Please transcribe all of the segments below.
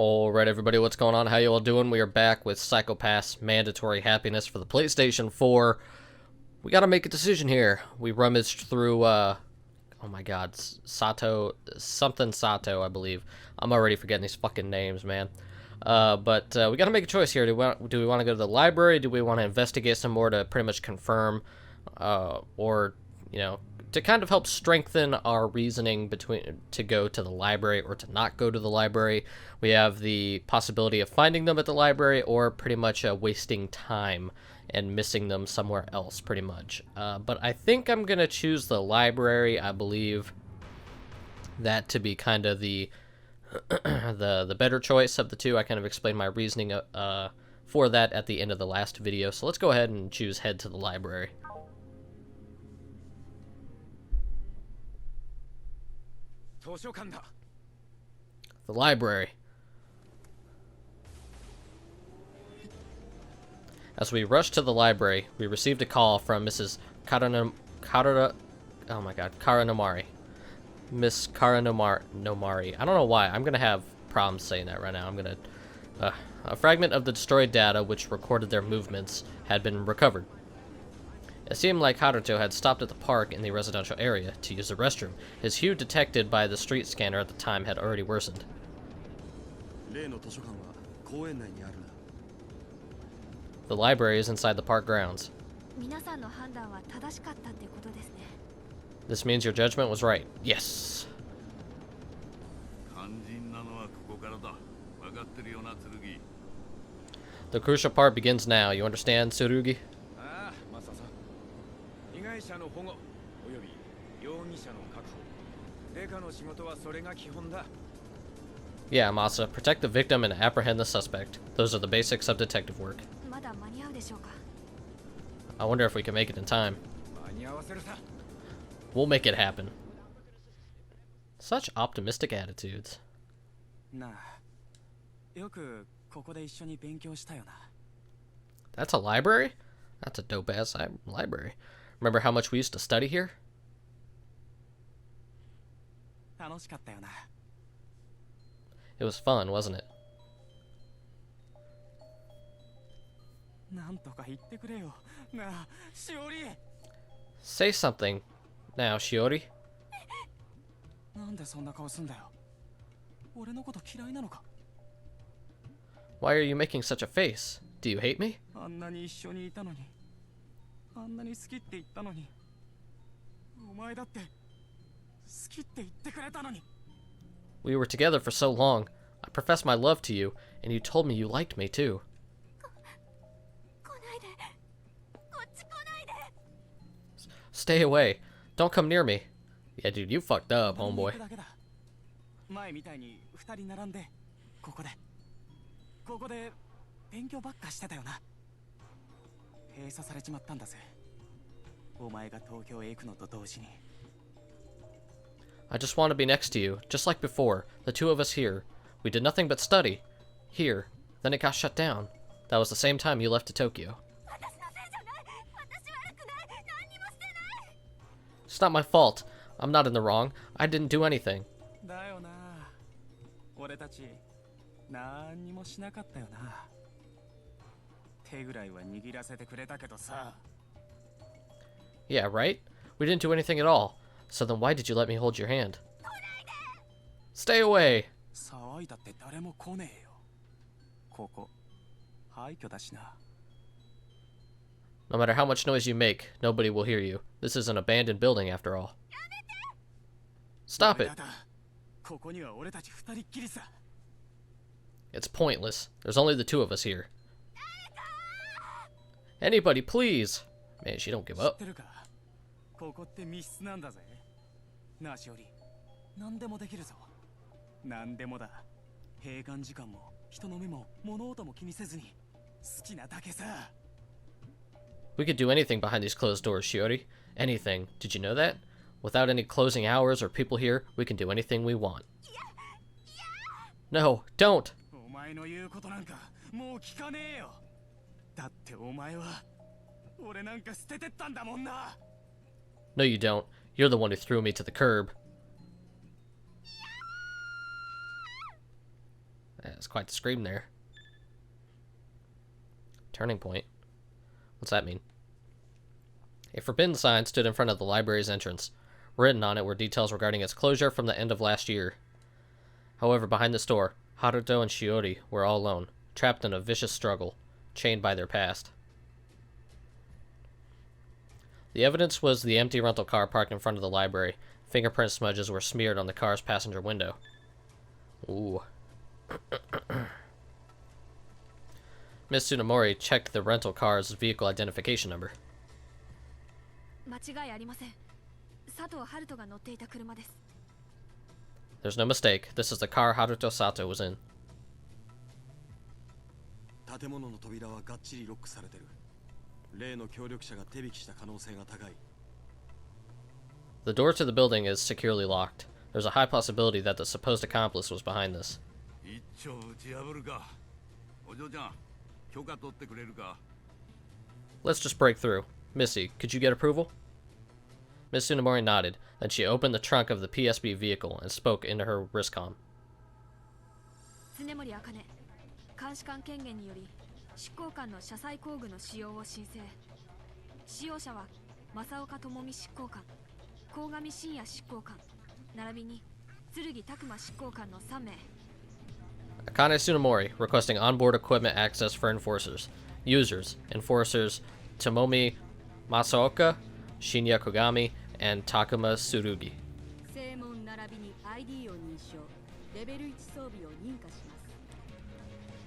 Alright everybody, what's going on? How you all doing? We are back with Psycho-Pass Mandatory Happiness for the PlayStation 4. We gotta make a decision here. We rummaged through, oh my god, Sato, something Sato, I believe. I'm already forgetting these fucking names, man. But we gotta make a choice here. Do we want to go to the library? Do we want to investigate some more to pretty much confirm, or, you know, to kind of help strengthen our reasoning between to go to the library or to not go to the library? We have the possibility of finding them at the library or pretty much wasting time and missing them somewhere else, pretty much. But I think I'm gonna choose the library. I believe that to be kind of the the better choice of the two. I kind of explained my reasoning for that at the end of the last video. So let's go ahead and choose head to the library. The library. As we rushed to the library, we received a call from Mrs. Karanomari. Miss Karanomari. I don't know why. I'm gonna have problems saying that right now. A fragment of the destroyed data which recorded their movements had been recovered. It seemed like Haruto had stopped at the park in the residential area to use the restroom. His hue detected by the street scanner at the time had already worsened. The library is inside the park grounds. This means your judgment was right. Yes. The crucial part begins now. You understand, Tsurugi? Yeah, Masa. Protect the victim and apprehend the suspect. Those are the basics of detective work. I wonder if we can make it in time. We'll make it happen. Such optimistic attitudes. That's a library? That's a dope-ass library. Remember how much we used to study here? It was fun, wasn't it? Say something now, Shiori. Why are you making such a face? Do you hate me? We were together for so long. I professed my love to you, and you told me you liked me too. Stay away. Don't come near me. Yeah, dude, you fucked up, homeboy. I just want to be next to you, just like before, the two of us here. We did nothing but study. Here. Then it got shut down. That was the same time you left to Tokyo. It's not my fault. I'm not in the wrong. I didn't do anything. Yeah, right? We didn't do anything at all. So then why did you let me hold your hand? Stay away! No matter how much noise you make, nobody will hear you. This is an abandoned building after all. Stop it! It's pointless. There's only the two of us here. Anybody, please! Man, she don't give up. We could do anything behind these closed doors, Shiori. Anything. Did you know that? Without any closing hours or people here, we can do anything we want. No, don't! No, you don't. You're the one who threw me to the curb. That's quite the scream there. Turning point. What's that mean? A forbidden sign stood in front of the library's entrance. Written on it were details regarding its closure from the end of last year. However, behind this door, Haruto and Shiori were all alone, trapped in a vicious struggle, chained by their past. The evidence was the empty rental car parked in front of the library. Fingerprint smudges were smeared on the car's passenger window. Ooh. Miss Tsunemori checked the rental car's vehicle identification number. There's no mistake. This is the car Haruto Sato was in. The door to the building is securely locked. There's a high possibility that the supposed accomplice was behind this. Let's just break through. Missy, could you get approval? Miss Tsunemori nodded, then she opened the trunk of the PSB vehicle and spoke into her wristcom. Akane Tsunemori requesting onboard equipment access for enforcers. Users, enforcers Tomomi Masaoka, Shinya Kogami, and Takuma Tsurugi.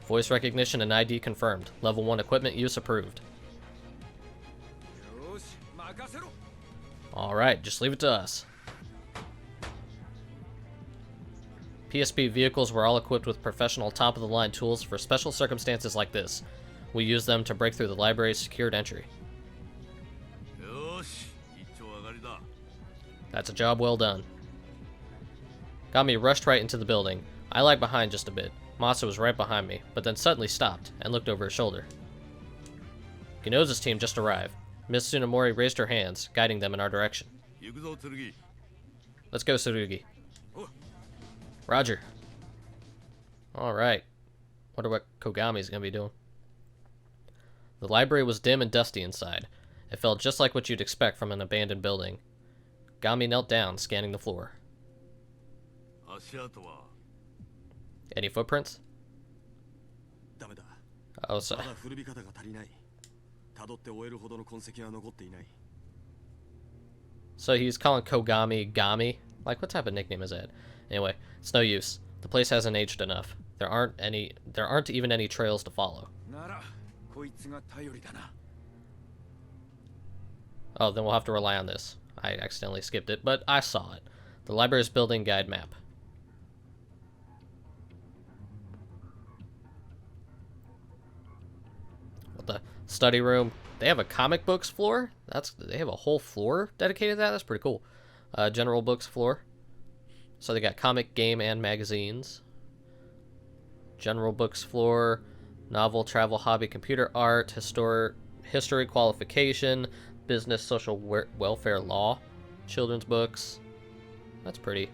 Voice recognition and ID confirmed. Level 1 equipment use approved. Alright, just leave it to us. PSP vehicles were all equipped with professional top-of-the-line tools for special circumstances like this. We use them to break through the library's secured entry. That's a job well done. Gami rushed right into the building. I lagged behind just a bit. Masa was right behind me, but then suddenly stopped and looked over his shoulder. Ginoza's team just arrived. Miss Tsunemori raised her hands, guiding them in our direction. Let's go, Tsurugi. Roger. Alright. Wonder what Kogami's gonna be doing. The library was dim and dusty inside. It felt just like what you'd expect from an abandoned building. Gami knelt down, scanning the floor. Any footprints? Oh, sorry. So he's calling Kogami Gami? Like, what type of nickname is that? Anyway, it's no use. The place hasn't aged enough. There aren't even any trails to follow. Oh, then we'll have to rely on this. I accidentally skipped it, but I saw it. The library's building guide map. What the? Study room. They have a comic books floor? They have a whole floor dedicated to that? That's pretty cool. General books floor. So they got comic, game, and magazines. General books floor. Novel, travel, hobby, computer art, history, qualification, business, social welfare, law, children's books. That's pretty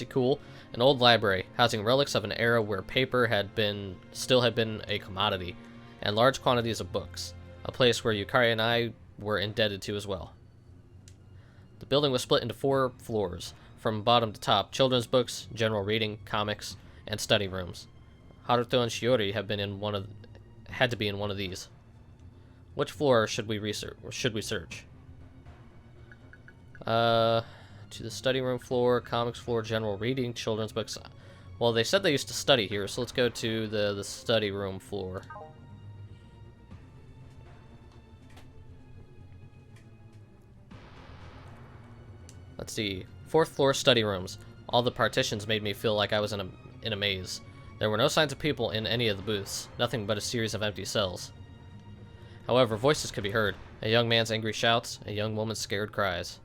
cool. An old library housing relics of an era where paper still had been a commodity, and large quantities of books. A place where Yukari and I were indebted to as well. The building was split into 4 floors, from bottom to top: children's books, general reading, comics, and study rooms. Haruto and Shiori had to be in one of these. Which floor should we search? To the study room floor, comics floor, general reading, children's books. Well, they said they used to study here, so let's go to the study room floor. Let's see. 4th floor study rooms. All the partitions made me feel like I was in a maze. There were no signs of people in any of the booths, nothing but a series of empty cells. However, voices could be heard. A young man's angry shouts, a young woman's scared cries.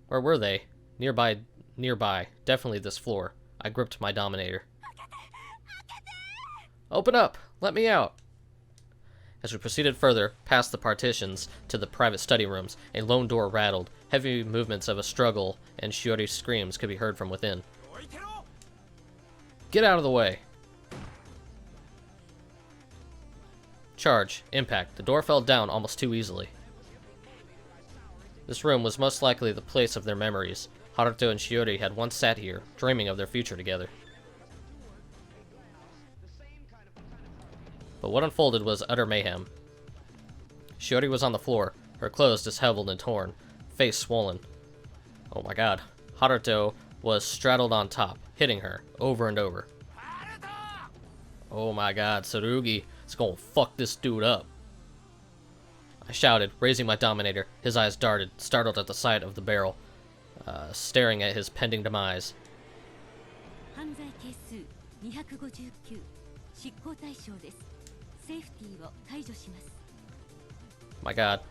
Where were they? Nearby, definitely this floor. I gripped my dominator. Open up! Let me out! As we proceeded further, past the partitions, to the private study rooms, a lone door rattled. Heavy movements of a struggle and Shiori's screams could be heard from within. Get out of the way. Charge. Impact. The door fell down almost too easily. This room was most likely the place of their memories. Haruto and Shiori had once sat here, dreaming of their future together. But what unfolded was utter mayhem. Shiori was on the floor, her clothes disheveled and torn, face swollen. Oh my god. Haruto was straddled on top, hitting her over and over. Oh my god, Tsurugi is gonna fuck this dude up. I shouted, raising my Dominator. His eyes darted, startled at the sight of the barrel, staring at his pending demise. My god.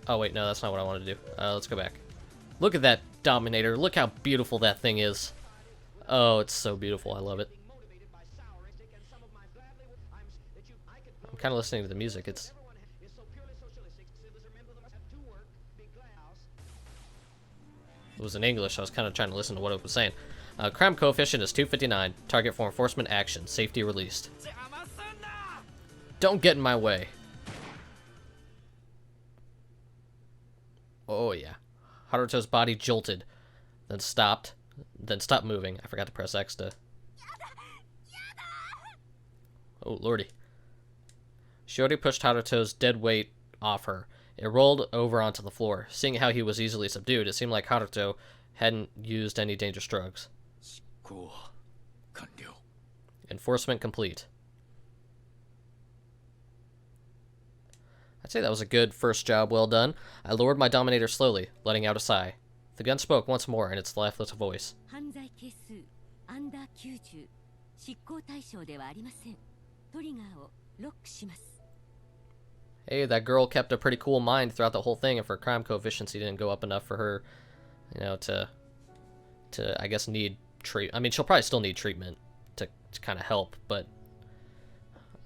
Oh wait, no, that's not what I wanted to do. Let's go back. Look at that Dominator. Look how beautiful that thing is. Oh, it's so beautiful. I love it. I'm kind of listening to the music. It was in English. I was kind of trying to listen to what it was saying. Crime coefficient is 259. Target for enforcement action. Safety released. Don't get in my way. Oh yeah. Haruto's body jolted, then stopped moving. I forgot to press X to... Oh lordy. Shiori pushed Haruto's dead weight off her. It rolled over onto the floor. Seeing how he was easily subdued, it seemed like Haruto hadn't used any dangerous drugs. Enforcement complete. I'd say that was a good first job well done. I lowered my Dominator slowly, letting out a sigh. The gun spoke once more in its lifeless voice. Hey, that girl kept a pretty cool mind throughout the whole thing. If her crime coefficient didn't go up enough for her, you know, to I guess need treat. I mean, she'll probably still need treatment to kind of help, but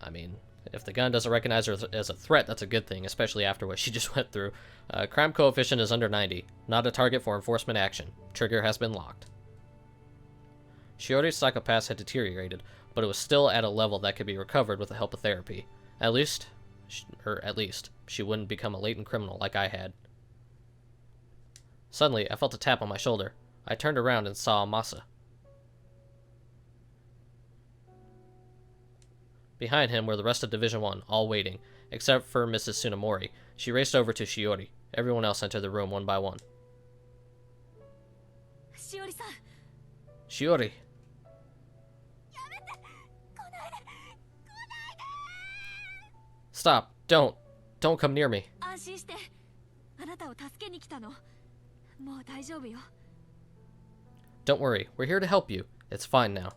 I mean, if the gun doesn't recognize her as a threat, that's a good thing, especially after what she just went through. Crime coefficient is under 90. Not a target for enforcement action. Trigger has been locked. Shiori's psychopath had deteriorated, but it was still at a level that could be recovered with the help of therapy. At least, she wouldn't become a latent criminal like I had. Suddenly, I felt a tap on my shoulder. I turned around and saw Masa. Behind him were the rest of Division 1, all waiting, except for Mrs. Tsunemori. She raced over to Shiori. Everyone else entered the room one by one. Shiori! Stop! Don't come near me. Don't worry, we're here to help you. It's fine now.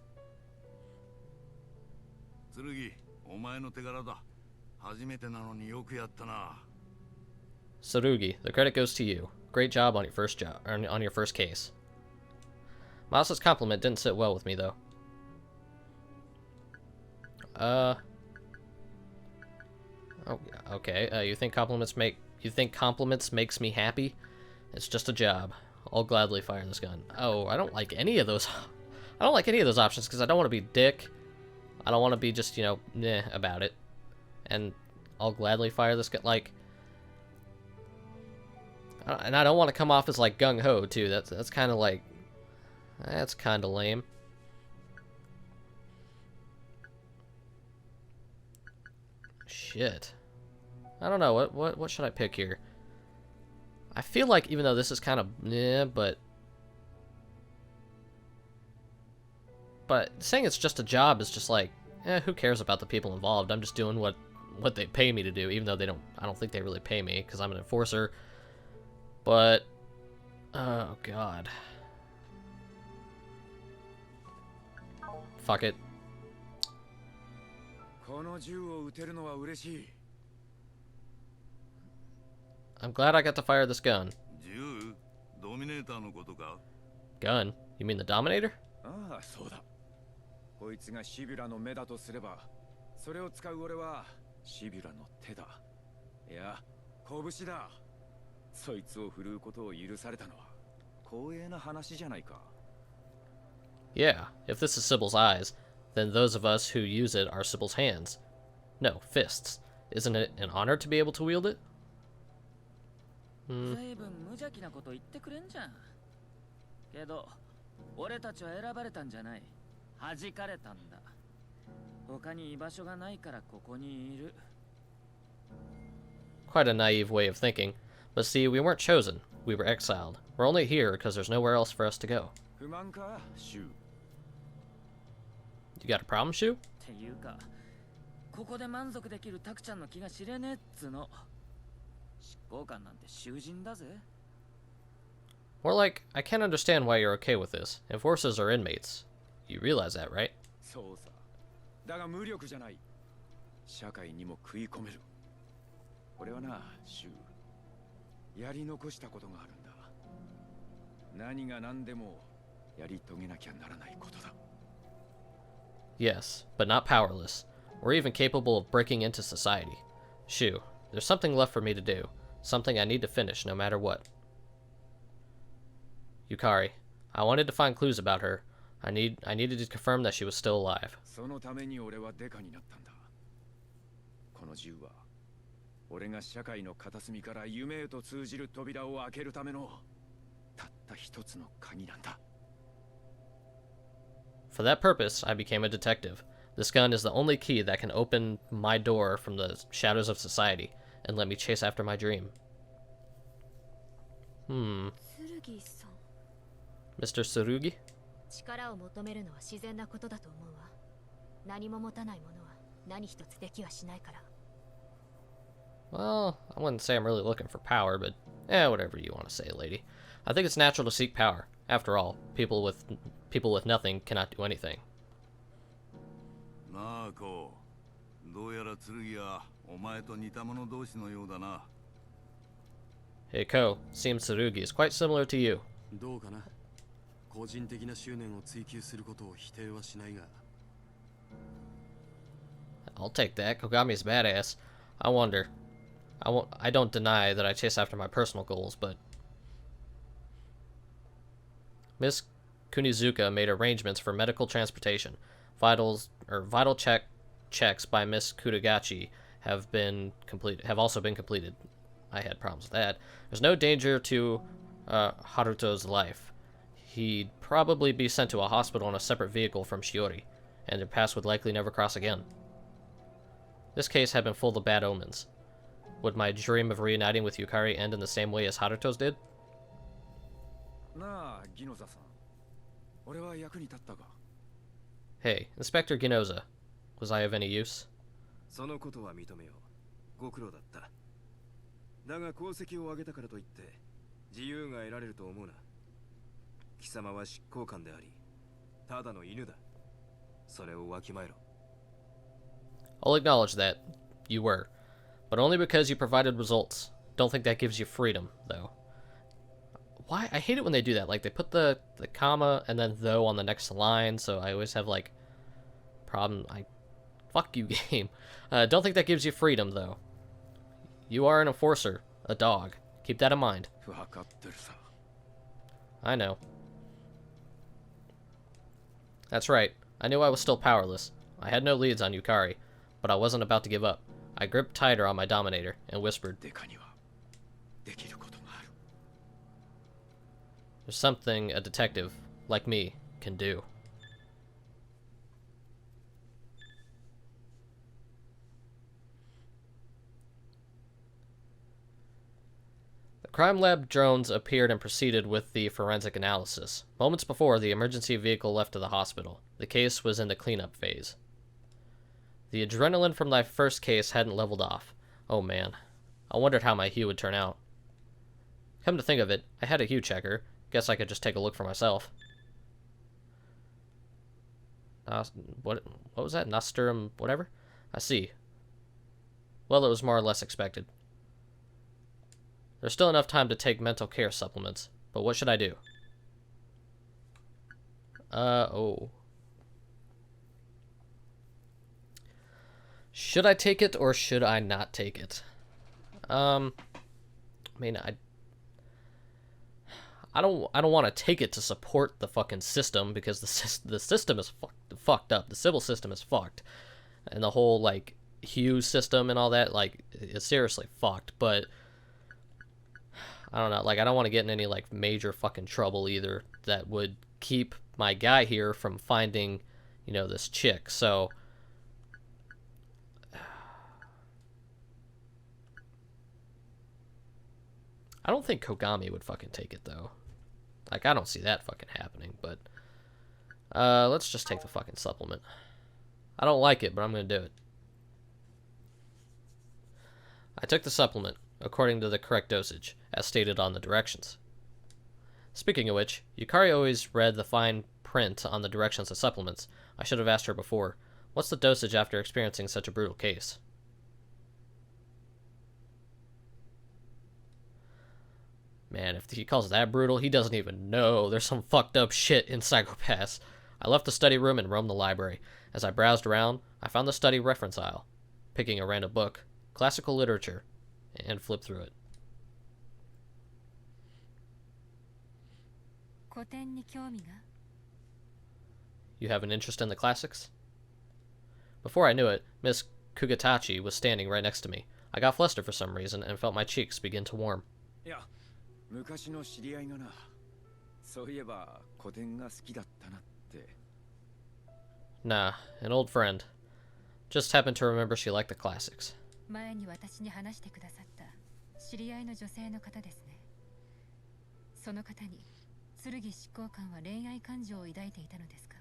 Tsurugi, the credit goes to you. Great job on your first case. Masa's compliment didn't sit well with me though. Oh, okay. You think compliments makes me happy? It's just a job. I'll gladly fire this gun. Oh, I don't like any of those. I don't like any of those options because I don't want to be dick. I don't want to be just, you know, meh about it. And I'll gladly fire this gun. Like, and I don't want to come off as like gung ho too. That's kind of like, that's kind of lame. Shit. I don't know, what should I pick here? I feel like even though this is kind of but saying it's just a job is just like, who cares about the people involved? I'm just doing what they pay me to do, even though I don't think they really pay me because I'm an enforcer. But oh god. Fuck it. I'm glad I got to fire this gun. Gun? You mean the Dominator? Yeah, if this is Sybil's eyes, then those of us who use it are Sybil's hands. No, fists. Isn't it an honor to be able to wield it? 随分無邪気なこと言ってくれんじゃん。けど、俺たちは選ばれたんじゃない。弾かれたんだ。他に居場所がないからここにいる。Quite a naive way of thinking. But see, we weren't chosen. We were exiled. We're only here because there's nowhere else for us to go. 不満か、シュウ。You got a problem, Shu? っていうか、ここで満足できるタクちゃんの気が知れねえっつの。執行官なんて囚人だぜ。More like, I can't understand why you're okay with this. Enforcers are inmates. You realize that, right? そうさ。だが無力じゃない。社会にも食い込める。俺はな、シュウ。やり残したことがあるんだ。何が何でもやり遂げなきゃならないことだ。Yes, but not powerless. Or even capable of breaking into society. Shu, there's something left for me to do. Something I need to finish no matter what. Yukari, I wanted to find clues about her. I needed to confirm that she was still alive. そのために俺はデカになったんだ。この銃は俺が社会の片隅から夢へと通じる扉を開けるためのたった一つの鍵なんだ。For that purpose, I became a detective. This gun is the only key that can open my door from the shadows of society and let me chase after my dream. Mr. Tsurugi? 力を求めるのは自然なことだと思うわ。何も持たないものは何一つできはしないから。Well, I wouldn't say I'm really looking for power, but whatever you want to say, lady. I think it's natural to seek power. After all, people with nothing cannot do anything. なあ、こう。どうやら剣はお前と似た者同士のようだな。Hey, Ko, seems Tsurugi is quite similar to you. どうかな。個人的な執念を追求することを否定はしないが。I'll take that. Kogami's badass. I wonder. I don't deny that I chase after my personal goals, but Miss Kunizuka made arrangements for medical transportation. Vital checks by Miss Kutagachi have also been completed. I had problems with that. There's no danger to Haruto's life. He'd probably be sent to a hospital in a separate vehicle from Shiori, and their paths would likely never cross again. This case had been full of bad omens. Would my dream of reuniting with Yukari end in the same way as Haruto's did? なあ、ギノザさん。俺は役に立ったか。Hey, Inspector Ginoza. Was I of any use? そのことは認めよう。ご苦労だった。だが功績を上げたからといって自由が得られると思うな。貴様は執行官であり、ただの犬だ。それをわきまえろ。I'll acknowledge that. You were. But only because you provided results. Don't think that gives you freedom, though. Why? I hate it when they do that. Like, they put the comma and then though on the next line, so I always have, like, problem. Fuck you, game. Don't think that gives you freedom, though. You are an enforcer. A dog. Keep that in mind. わかってるさ。I know. That's right. I knew I was still powerless. I had no leads on Yukari, but I wasn't about to give up. I gripped tighter on my dominator and whispered, デカにはできることがある。There's something a detective, like me, can do. The crime lab drones appeared and proceeded with the forensic analysis. Moments before, the emergency vehicle left to the hospital. The case was in the cleanup phase. The adrenaline from my first case hadn't leveled off. Oh man. I wondered how my hue would turn out. Come to think of it, I had a hue checker. Guess I could just take a look for myself. What was that? Nostrum whatever? I see. Well, it was more or less expected. There's still enough time to take mental care supplements, but what should I do? Oh. Should I take it or should I not take it? I mean, I don't want to take it to support the fucking system, because the system is fucked up. The civil system is fucked, and the whole like Hughes system and all that, like, is seriously fucked. But I don't know, like, I don't want to get in any like major fucking trouble either that would keep my guy here from finding, you know, this chick. So I don't think Kogami would fucking take it though. Like, I don't see that fucking happening. But let's just take the fucking supplement. I don't like it, but I'm gonna do it. I took the supplement according to the correct dosage, as stated on the directions. Speaking of which, Yukari always read the fine print on the directions of supplements. I should have asked her before. What's the dosage after experiencing such a brutal case? Man, if he calls it that brutal, he doesn't even know. There's some fucked up shit in Psycho-Pass. I left the study room and roamed the library. As I browsed around, I found the study reference aisle. Picking a random book, classical literature, and flipped through it. You have an interest in the classics? Before I knew it, Miss Kugatachi was standing right next to me. I got flustered for some reason and felt my cheeks begin to warm. Yeah. 昔の知り合いがな、そういえば古典が好きだったなって。 Nah, an old friend. Just happened to remember she liked the classics. 前に私に話してくださった知り合いの女性の方ですね。その方に剣執行官は恋愛感情を抱いていたのですか?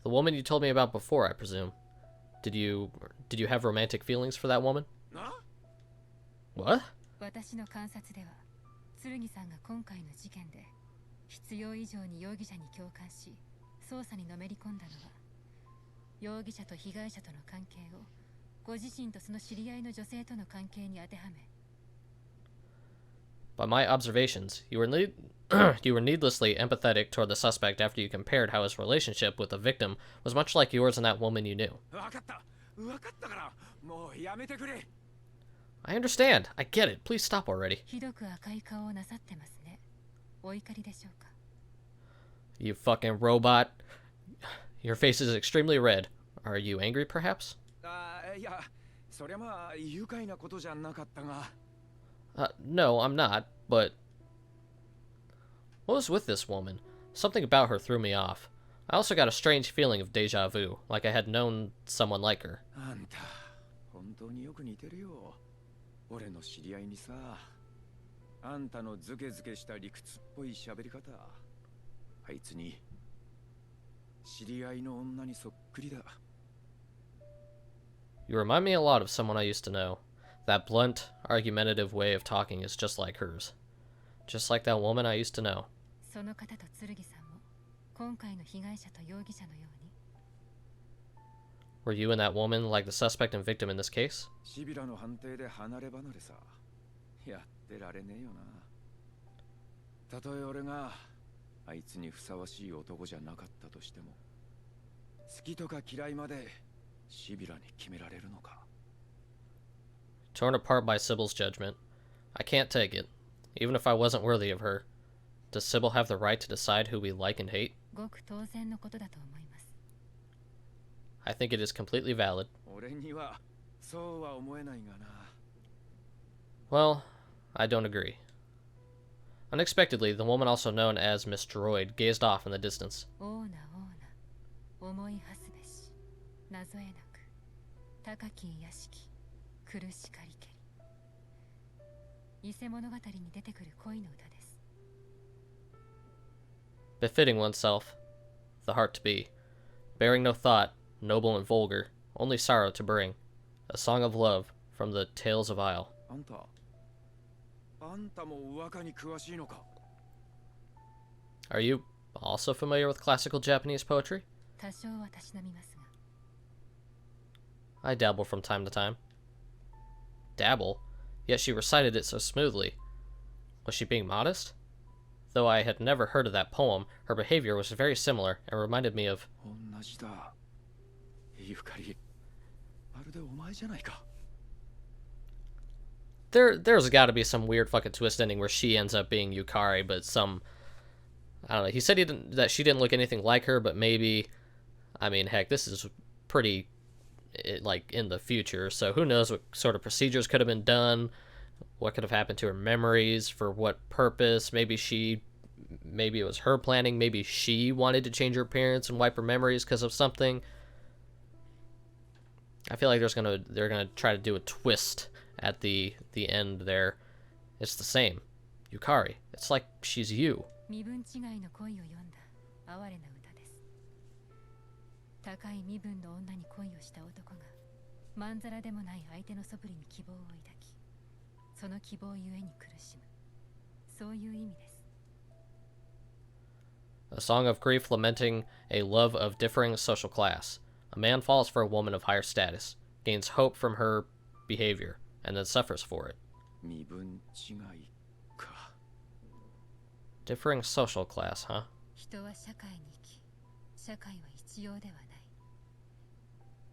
The woman you told me about before, I presume. Did you have romantic feelings for that woman? What? 私の観察では、剣さんが今回の事件で必要以上に容疑者に共感し、捜査にのめり込んだのは、容疑者と被害者との関係をご自身とその知り合いの女性との関係に当てはめ。By my observations, you were needlessly empathetic toward the suspect after you compared how his relationship with the victim was much like yours and that woman you knew. わかったから、もうやめてくれ。 I understand. I get it. Please stop already. ひどく赤い顔をなさってますね。お怒りでしょうか? You fucking robot. Your face is extremely red. Are you angry, perhaps? いや、そりゃまあ愉快なことじゃなかったが。No, I'm not, but... What was with this woman? Something about her threw me off. I also got a strange feeling of deja vu, like I had known someone like her. あんた、本当によく似てるよ。俺の知り合いにさ、あんたのズケズケした理屈っぽい喋り方、あいつに知り合いの女にそっくりだ。 You remind me a lot of someone I used to know. That blunt, argumentative way of talking is just like hers. Just like that woman I used to know. その方と剣さんも今回の被害者と容疑者のように。 Were you and that woman like the suspect and victim in this case? シビラの判定で離れ離れさ、やってられねえよな。たとえ俺があいつにふさわしい男じゃなかったとしても、好きとか嫌いまでシビラに決められるのか。 Torn apart by Sybil's judgment. I can't take it, even if I wasn't worthy of her. Does Sybil have the right to decide who we like and hate? ごく当然のことだと思います。 I think it is completely valid. 俺にはそうは思えないがな。 Well, I don't agree. Unexpectedly, the woman also known as Miss Droid gazed off in the distance. オーナオーナ、思いはすべし、なぞえなく、高き屋敷、苦しかりけり。伊勢物語に出てくる恋の歌です。 Befitting oneself, the heart to be, bearing no thought, noble and vulgar, only sorrow to bring, a song of love from the Tales of Isle. あんたも和歌に詳しいのか? Are you also familiar with classical Japanese poetry? 多少はたしなみますが。 I dabble from time to time. Dabble? Yet she recited it so smoothly. Was she being modest? Though I had never heard of that poem, her behavior was very similar and reminded me of... 同じだ。ゆかり、まるでお前じゃないか。there's got to be some weird fucking twist ending where she ends up being Yukari, but I don't know. He said that she didn't look anything like her, but maybe, I mean, heck, this is pretty like in the future, so who knows what sort of procedures could have been done, what could have happened to her memories, for what purpose. Maybe it was her planning, maybe she wanted to change her appearance and wipe her memories because of something. I feel like they're gonna try to do a twist at the end there. It's the same. Yukari. It's like she's you. 身分違いの恋を読んだ哀れな歌です。高い身分の女に恋をした男がまんざらでもない相手の素振りに希望を抱き、その希望ゆえに苦しむ、そういう意味です。A song of grief lamenting a love of differing social class. A man falls for a woman of higher status, gains hope from her behavior, and then suffers for it. 身分違いか。 Differing social class, huh? 人は社会に生き、社会は一様ではない。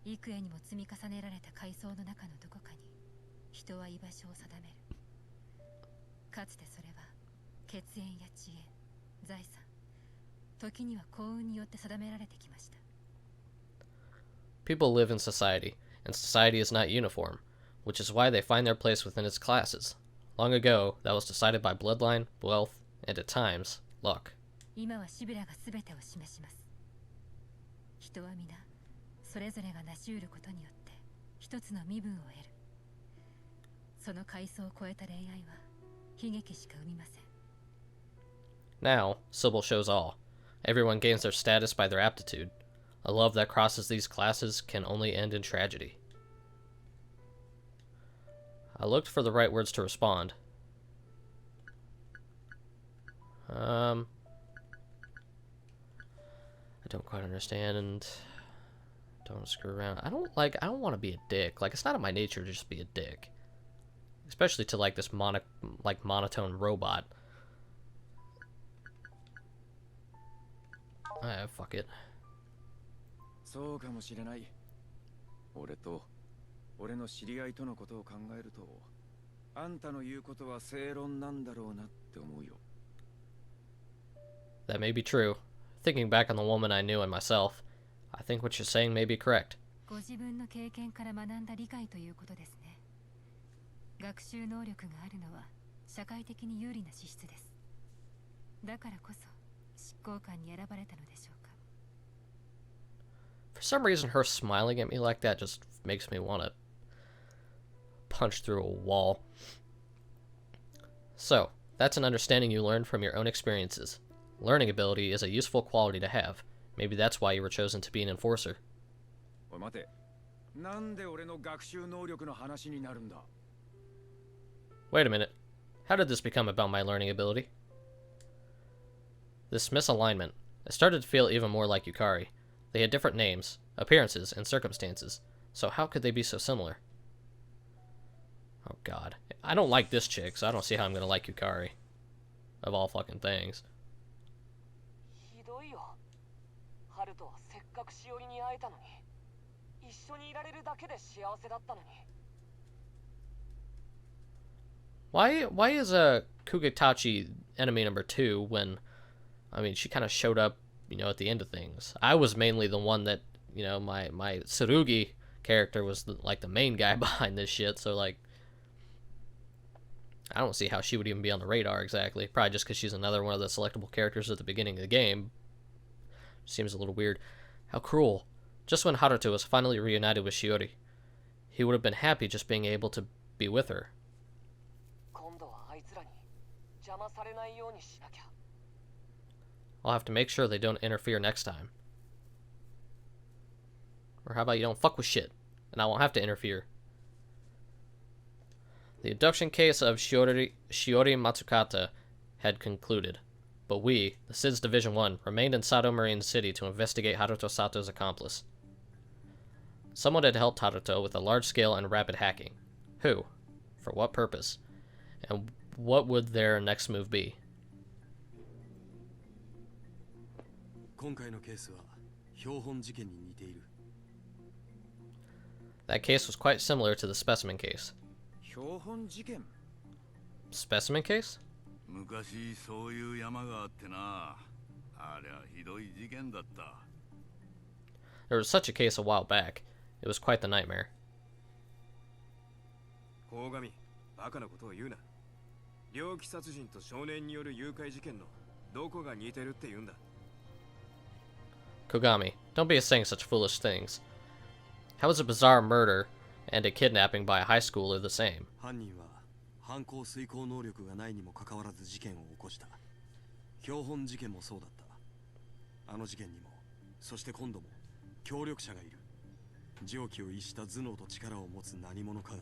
幾重にも積み重ねられた階層の中のどこかに人は居場所を定める。かつてそれは血縁や知恵、財産、時には幸運によって定められてきました。 People live in society, and society is not uniform, which is why they find their place within its classes. Long ago, that was decided by bloodline, wealth, and at times, luck. 今はシビラが全てを示します。人は皆それぞれが成し得ることによって一つの身分を得る。その階層を超えた恋愛は悲劇しか生みません。 Now, Sybil shows all. Everyone gains their status by their aptitude. A love that crosses these classes can only end in tragedy. I looked for the right words to respond. I don't quite understand, and don't screw around. I don't want to be a dick. Like, it's not in my nature to just be a dick. Especially to, like, this monotone robot. Fuck it. そうかもしれない。俺の知り合いとのことを考えると、あんたの言うことは正論なんだろうなって思うよ。 That may be true. Thinking back on the woman I knew and myself, I think what you're saying may be correct. ご自分の経験から学んだ理解ということですね。学習能力があるのは社会的に有利な資質です。だからこそ執行官に選ばれたのでしょうか。 For some reason, her smiling at me like that just makes me want to punch through a wall. So, that's an understanding you learned from your own experiences. Learning ability is a useful quality to have. Maybe that's why you were chosen to be an enforcer. おい待て。なんで俺の学習能力の話になるんだ。 Wait a minute. How did this become about my learning ability? This misalignment. I started to feel even more like Yukari. They had different names, appearances, and circumstances, so how could they be so similar? Oh god. I don't like this chick, so I don't see how I'm gonna like Yukari. Of all fucking things. ひどいよ。ハルトはせっかくしおりに会えたのに、一緒にいられるだけで幸せだったのに。 Why is Kugitachi enemy number 2 when, I mean, she kind of showed up, you know, at the end of things. I was mainly the one that, you know, my Tsurugi character was like the main guy behind this shit, so like, I don't see how she would even be on the radar exactly. Probably just because she's another one of the selectable characters at the beginning of the game. Seems a little weird. How cruel. Just when Haruto was finally reunited with Shiori, he would have been happy just being able to be with her. 今度はあいつらに邪魔されないようにしなきゃ。 I'll have to make sure they don't interfere next time. Or how about you don't fuck with shit, and I won't have to interfere. The abduction case of Shiori Matsukata had concluded, but we, the SIDS Division 1, remained in Sato Marine City to investigate Haruto Sato's accomplice. Someone had helped Haruto with a large-scale and rapid hacking. Who? For what purpose? And what would their next move be? 今回のケースは標本事件に似ている。 That case was quite similar to the specimen case. 標標本事件 Specimen case? 昔そういう山があってな。ありゃひどい事件だった。 There was such a case a while back. It was quite the nightmare. 鴻上、バカなことを言うな。猟奇殺人と少年による誘拐事件のどこが似てるって言うんだ。 Kogami, don't be saying such foolish things. How is a bizarre murder and a kidnapping by a high schooler the same? 犯人は犯行遂行能力がないにもかかわらず事件を起こした。標本事件もそうだった。あの事件にも、そして今度も協力者がいる。常軌を逸した頭脳と力を持つ何者かが。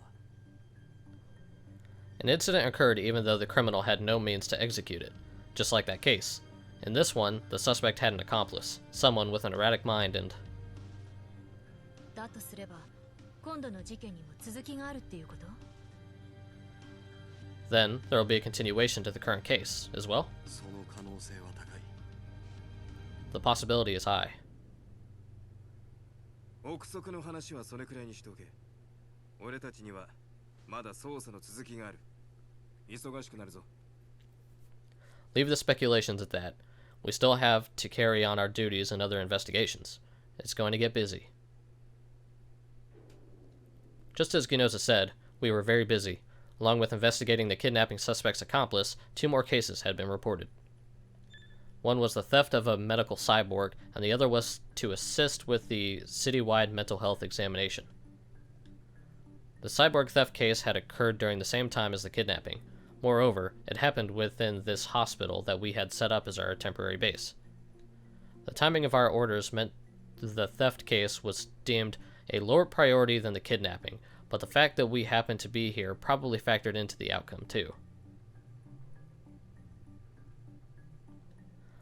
An incident occurred even though the criminal had no means to execute it, just like that case. In this one, the suspect had an accomplice, someone with an erratic mind and... だとすれば、今度の事件にも続きがあるっていうこと？ Then, there will be a continuation to the current case, as well. その可能性は高い。 The possibility is high. 憶測の話はそれくらいにしておけ。俺たちにはまだ捜査の続きがある。忙しくなるぞ。 Leave the speculations at that. We still have to carry on our duties and other investigations. It's going to get busy. Just as Ginoza said, we were very busy. Along with investigating the kidnapping suspect's accomplice, 2 more cases had been reported. One was the theft of a medical cyborg, and the other was to assist with the citywide mental health examination. The cyborg theft case had occurred during the same time as the kidnapping. Moreover, it happened within this hospital that we had set up as our temporary base. The timing of our orders meant the theft case was deemed a lower priority than the kidnapping, but the fact that we happened to be here probably factored into the outcome too.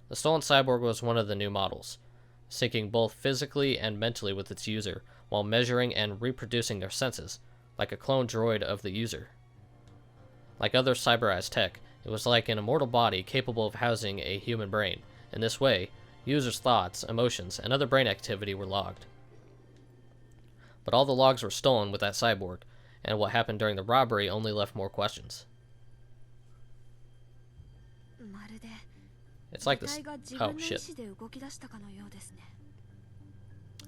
The stolen cyborg was one of the new models, syncing both physically and mentally with its user, while measuring and reproducing their senses, like a clone droid of the user. Like other cyberized tech, it was like an immortal body capable of housing a human brain. In this way, users' thoughts, emotions, and other brain activity were logged. But all the logs were stolen with that cyborg, and what happened during the robbery only left more questions. It's like this. Oh, shit.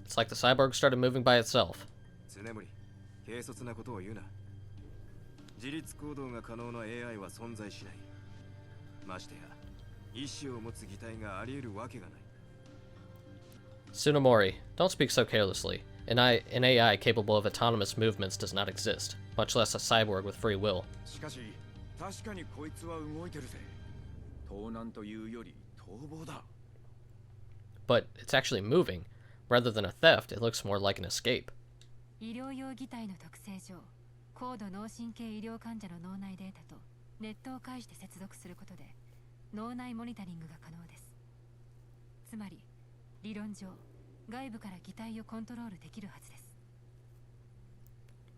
It's like the cyborg started moving by itself. 軽率なことを言うな。自立行動が可能な AI は存在しない。ましてや、意志を持つ擬態があり得るわけがない。 Tsunomori, don't speak so carelessly. An AI capable of autonomous movements does not exist, much less a cyborg with free will. しかし確かにこいつは動いてるぜ。盗難というより逃亡だ。 But it's actually moving. Rather than a theft, it looks more like an escape. 医療用擬態の特性上、高度脳神経医療患者の脳内データとネットを介して接続することで脳内モニタリングが可能です。つまり理論上外部から擬態をコントロールできるはずです。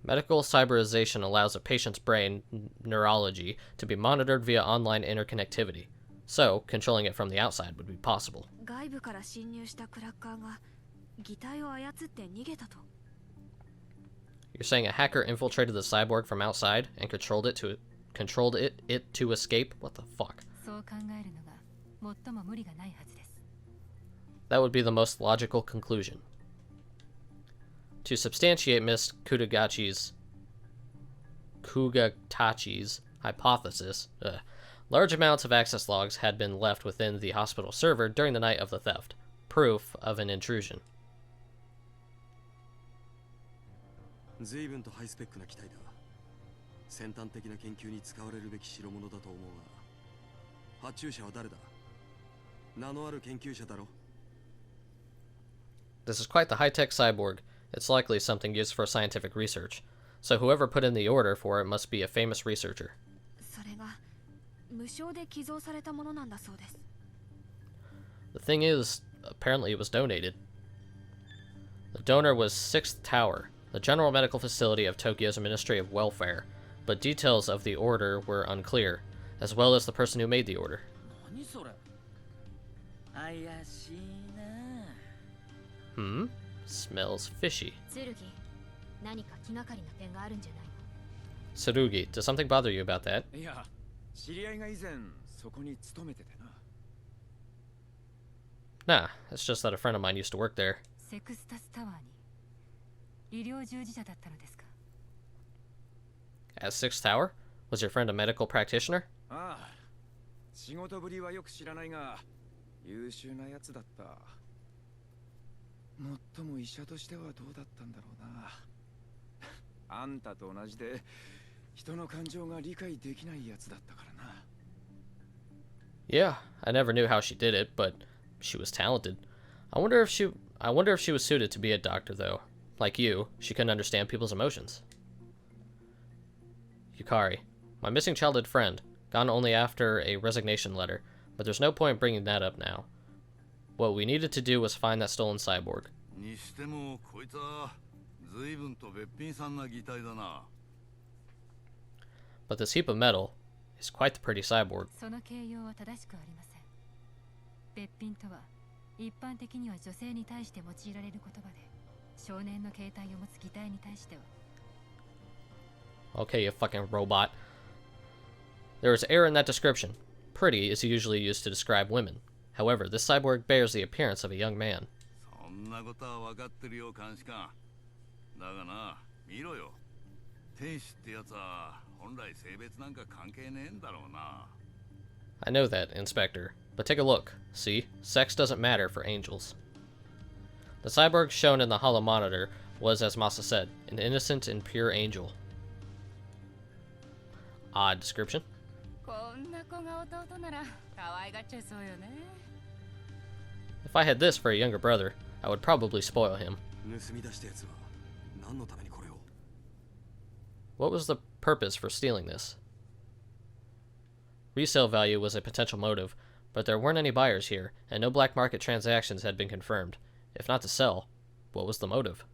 Medical cyberization allows a patient's brain neurology to be monitored via online interconnectivity, so controlling it from the outside would be possible. 外部から侵入したクラッカーが擬態を操って逃げたと。 You're saying a hacker infiltrated the cyborg from outside and controlled it to escape? What the fuck? そう考えるのが最も無理がないはずです。 That would be the most logical conclusion. To substantiate Miss Kugatachi's hypothesis, large amounts of access logs had been left within the hospital server during the night of the theft, proof of an intrusion. 随分とハイスペックな機体だ。先端的な研究に使われるべき代物だと思うが、発注者は誰だ？名のある研究者だろ？ This is quite the high-tech cyborg. It's likely something used for scientific research. So whoever put in the order for it must be a famous researcher. それが無償で寄贈されたものなんだそうです。 The thing is, apparently it was donated. The donor was 6th Tower, the general medical facility of Tokyo's Ministry of Welfare, but details of the order were unclear, as well as the person who made the order. 何それ？怪しいな。 Smells fishy. 剣、何か気がかりな点があるんじゃないの？ Tsurugi, does something bother you about that? いや、知り合いが以前そこに勤めててな。Nah, it's just that a friend of mine used to work there. セクスタスタワーに医療従事者だったのですか？ At Sixth Tower? Was your friend a medical practitioner? ああ、仕事ぶりはよく知らないが、優秀なやつだった。もっとも医者としてはどうだったんだろうな。あんたと同じで、人の感情が理解できないやつだったからな。Yeah, I never knew how she did it, but she was talented. I wonder if she was suited to be a doctor though. Like you, she couldn't understand people's emotions. Yukari, my missing childhood friend, gone only after a resignation letter, but there's no point bringing that up now. What we needed to do was find that stolen cyborg. にしてもこいつは随分とべっぴんさんな擬態だな。But this heap of metal is quite the pretty cyborg. その形容は正しくありません。べっぴんとは一般的には女性に対して用いられる言葉で、少年の形態を持つ擬態に対しては。Okay, you fucking robot. There is error in that description. Pretty is usually used to describe women. However, this cyborg bears the appearance of a young man. そんなことは分かってるよ監視官。だがな、見ろよ。天使ってやつは本来性別なんか関係ねえんだろうな。I know that, Inspector. But take a look. See? Sex doesn't matter for angels. The cyborg shown in the holo monitor was, as Masa said, an innocent and pure angel. Odd description. こんな子が弟なら可愛がっちゃいそうよね。If I had this for a younger brother, I would probably spoil him. 盗み出したやつは何のためにこれを？ What was the purpose for stealing this? Resale value was a potential motive, but there weren't any buyers here, and no black market transactions had been confirmed. If not to sell, what was the motive?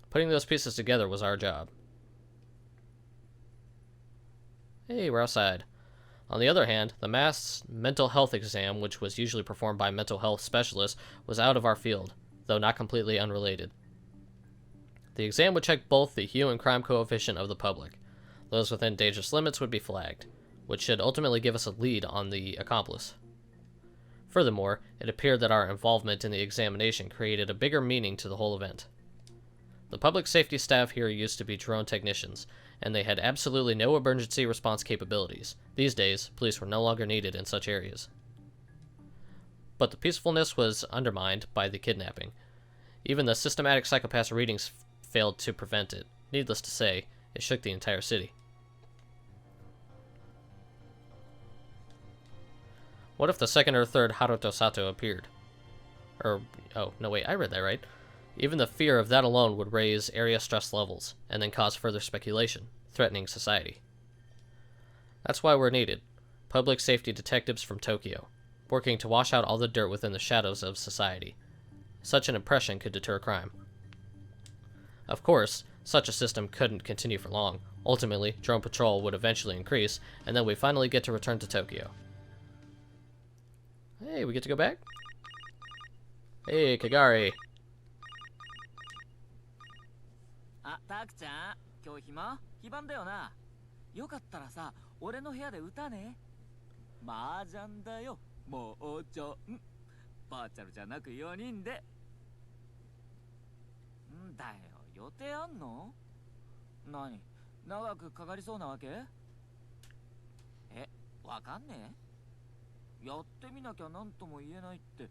Putting those pieces together was our job. Hey, we're outside. On the other hand, the mass mental health exam, which was usually performed by mental health specialists, was out of our field, though not completely unrelated. The exam would check both the hue and crime coefficient of the public. Those within dangerous limits would be flagged, which should ultimately give us a lead on the accomplice. Furthermore, it appeared that our involvement in the examination created a bigger meaning to the whole event. The public safety staff here used to be drone technicians, and they had absolutely no emergency response capabilities. These days, police were no longer needed in such areas. But the peacefulness was undermined by the kidnapping. Even the systematic psychopath readings failed to prevent it. Needless to say, it shook the entire city. What if the second or third Haruto Sato appeared? Oh, no wait, I read that right. Even the fear of that alone would raise area stress levels, and then cause further speculation, threatening society. That's why we're needed. Public safety detectives from Tokyo, working to wash out all the dirt within the shadows of society. Such an impression could deter crime. Of course, such a system couldn't continue for long. Ultimately, drone patrol would eventually increase, and then we finally get to return to Tokyo. Hey, we get to go back? Hey, Kagari. あ、たくちゃん、今日非番だよな。よかったらさ、俺の部屋で歌ね。麻雀だよ、もうちょん。バーチャルじゃなく4人で。んだよ、予定あんの？何？長くかかりそうなわけ？え、わかんねえ？やってみなきゃなんとも言えないって。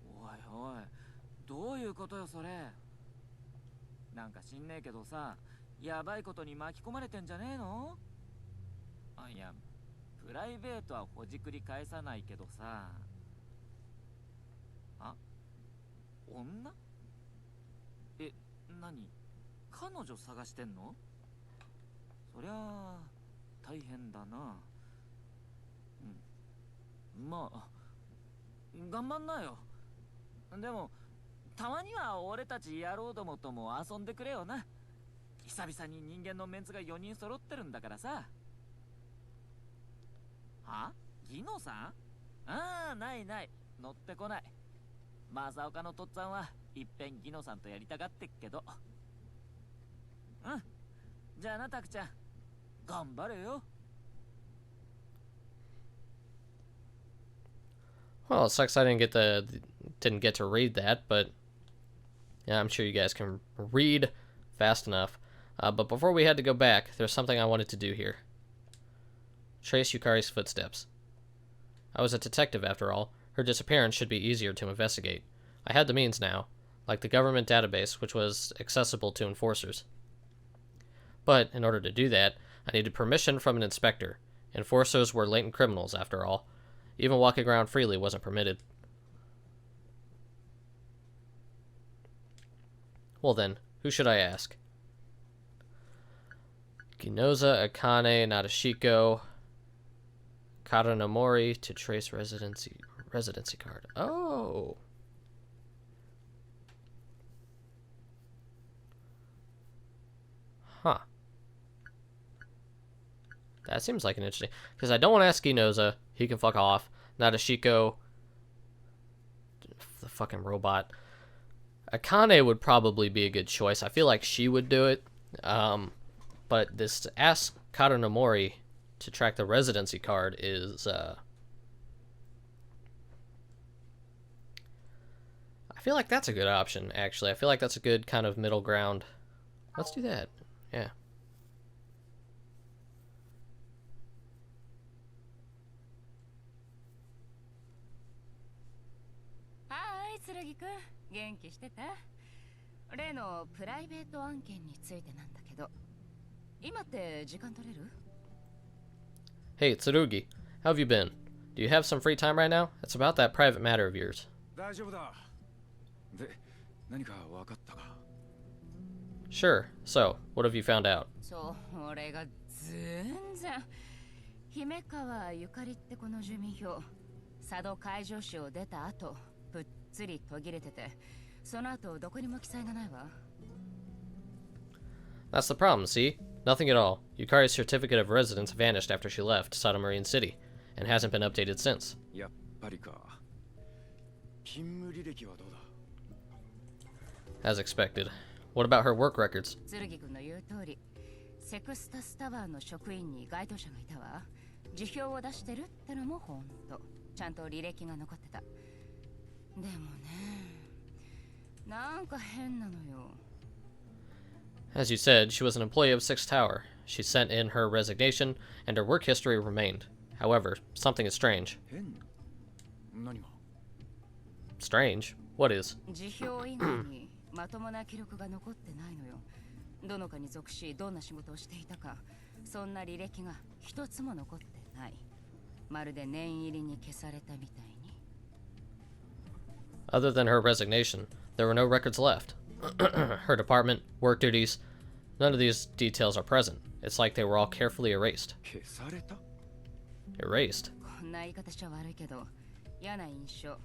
おいおい、どういうことよそれ。なんか知んねえけどさ、やばいことに巻き込まれてんじゃねえの？あ、いや、プライベートはほじくり返さないけどさ。あ、女？え、何？彼女探してんの？そりゃあ大変だな。うん、まあ頑張んなよ。でもたまには俺たち野郎どもとも遊んでくれよな。久々に人間のメンツが4人揃ってるんだからさ。は？ギノさん？ああ、ないない、乗ってこない。正岡のとっつぁんはいっぺんギノさんとやりたがってっけど。うん。じゃあな、タクちゃん。頑張れよ。Well, it sucks I didn't get to read that, but yeah, I'm sure you guys can read fast enough. But before we had to go back, there's something I wanted to do here. Trace Yukari's footsteps. I was a detective after all. Her disappearance should be easier to investigate. I had the means now, like the government database, which was accessible to enforcers. But in order to do that, I needed permission from an inspector. Enforcers were latent criminals, after all. Even walking around freely wasn't permitted. Well then, who should I ask? Ginoza, Akane, Nadeshiko, Karanomori to trace residency card. Oh. Huh. That seems like an interesting... Because I don't want to ask Ginoza. He can fuck off. Nadeshiko. The fucking robot. Akane would probably be a good choice. I feel like she would do it. But this to ask Karanomori to track the residency card is... I feel like that's a good option, actually. I feel like that's a good kind of middle ground. Let's do that. Yeah. Hi, 剣くん。元気してた？例のプライベート案件についてなんだけど、今って時間取れる？ Hey, Tsurugi. How have you been? Do you have some free time right now? It's about that private matter of yours. 大丈夫だ。で、何か分かったか？ Sure. So, what have you found out? そう、俺が全然。姫川ゆかりってこの住民票、佐渡海上市を出た後、ぷっつり途切れてて、その後どこにも記載がないわ。That's the problem, see? Nothing at all. Yukari's certificate of residence vanished after she left Sato Marine City, and hasn't been updated since. やっぱりか。勤務履歴はどうだ？ As expected. What about her work records? 剣くんの言う通り、セクスタスタワーの職員に該当者がいたわ。辞表を出してるってのも本当。ちゃんと履歴が残ってた。でもね、なんか変なのよ。As you said, she was an employee of Sixth Tower. She sent in her resignation, and her work history remained. However, something is strange. 変？何が？ Strange? What is? 辞表以外にまともな記録が残ってないのよ。どの課に属し、どんな仕事をしていたか、そんな履歴が一つも残ってない。まるで念入りに消されたみたいに。Other than her resignation, there were no records left. Her department, work duties, none of these details are present. It's like they were all carefully erased. 消された？ Erased? こんな言い方しちゃ悪いけど、嫌な印象。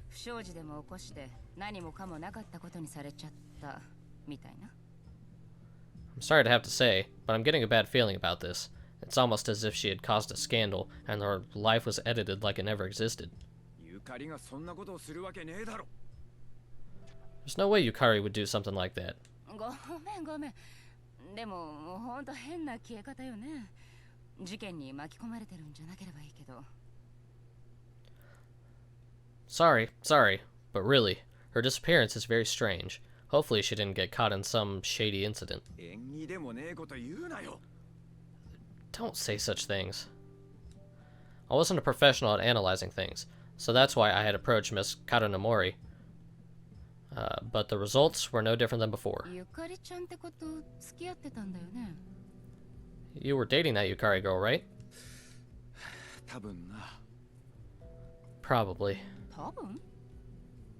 不祥事でも起こして何もかもなかったことにされちゃったみたいな。I'm sorry to have to say, but I'm getting a bad feeling about this. It's almost as if she had caused a scandal, and her life was edited like it never existed. ゆかりがそんなことをするわけねえだろ。 There's no way Yukari would do something like that. ごめんごめん。でもほんと変な消え方よね。事件に巻き込まれてるんじゃなければいいけど。Sorry, but really, her disappearance is very strange. Hopefully she didn't get caught in some shady incident. 縁起でもねえこと言うなよ。 Don't say such things. I wasn't a professional at analyzing things, so that's why I had approached Miss Karanomori. But the results were no different than before. ゆかりちゃんってこと付き合ってたんだよね。You were dating that Yukari girl, right? 多分な。 Probably. 多分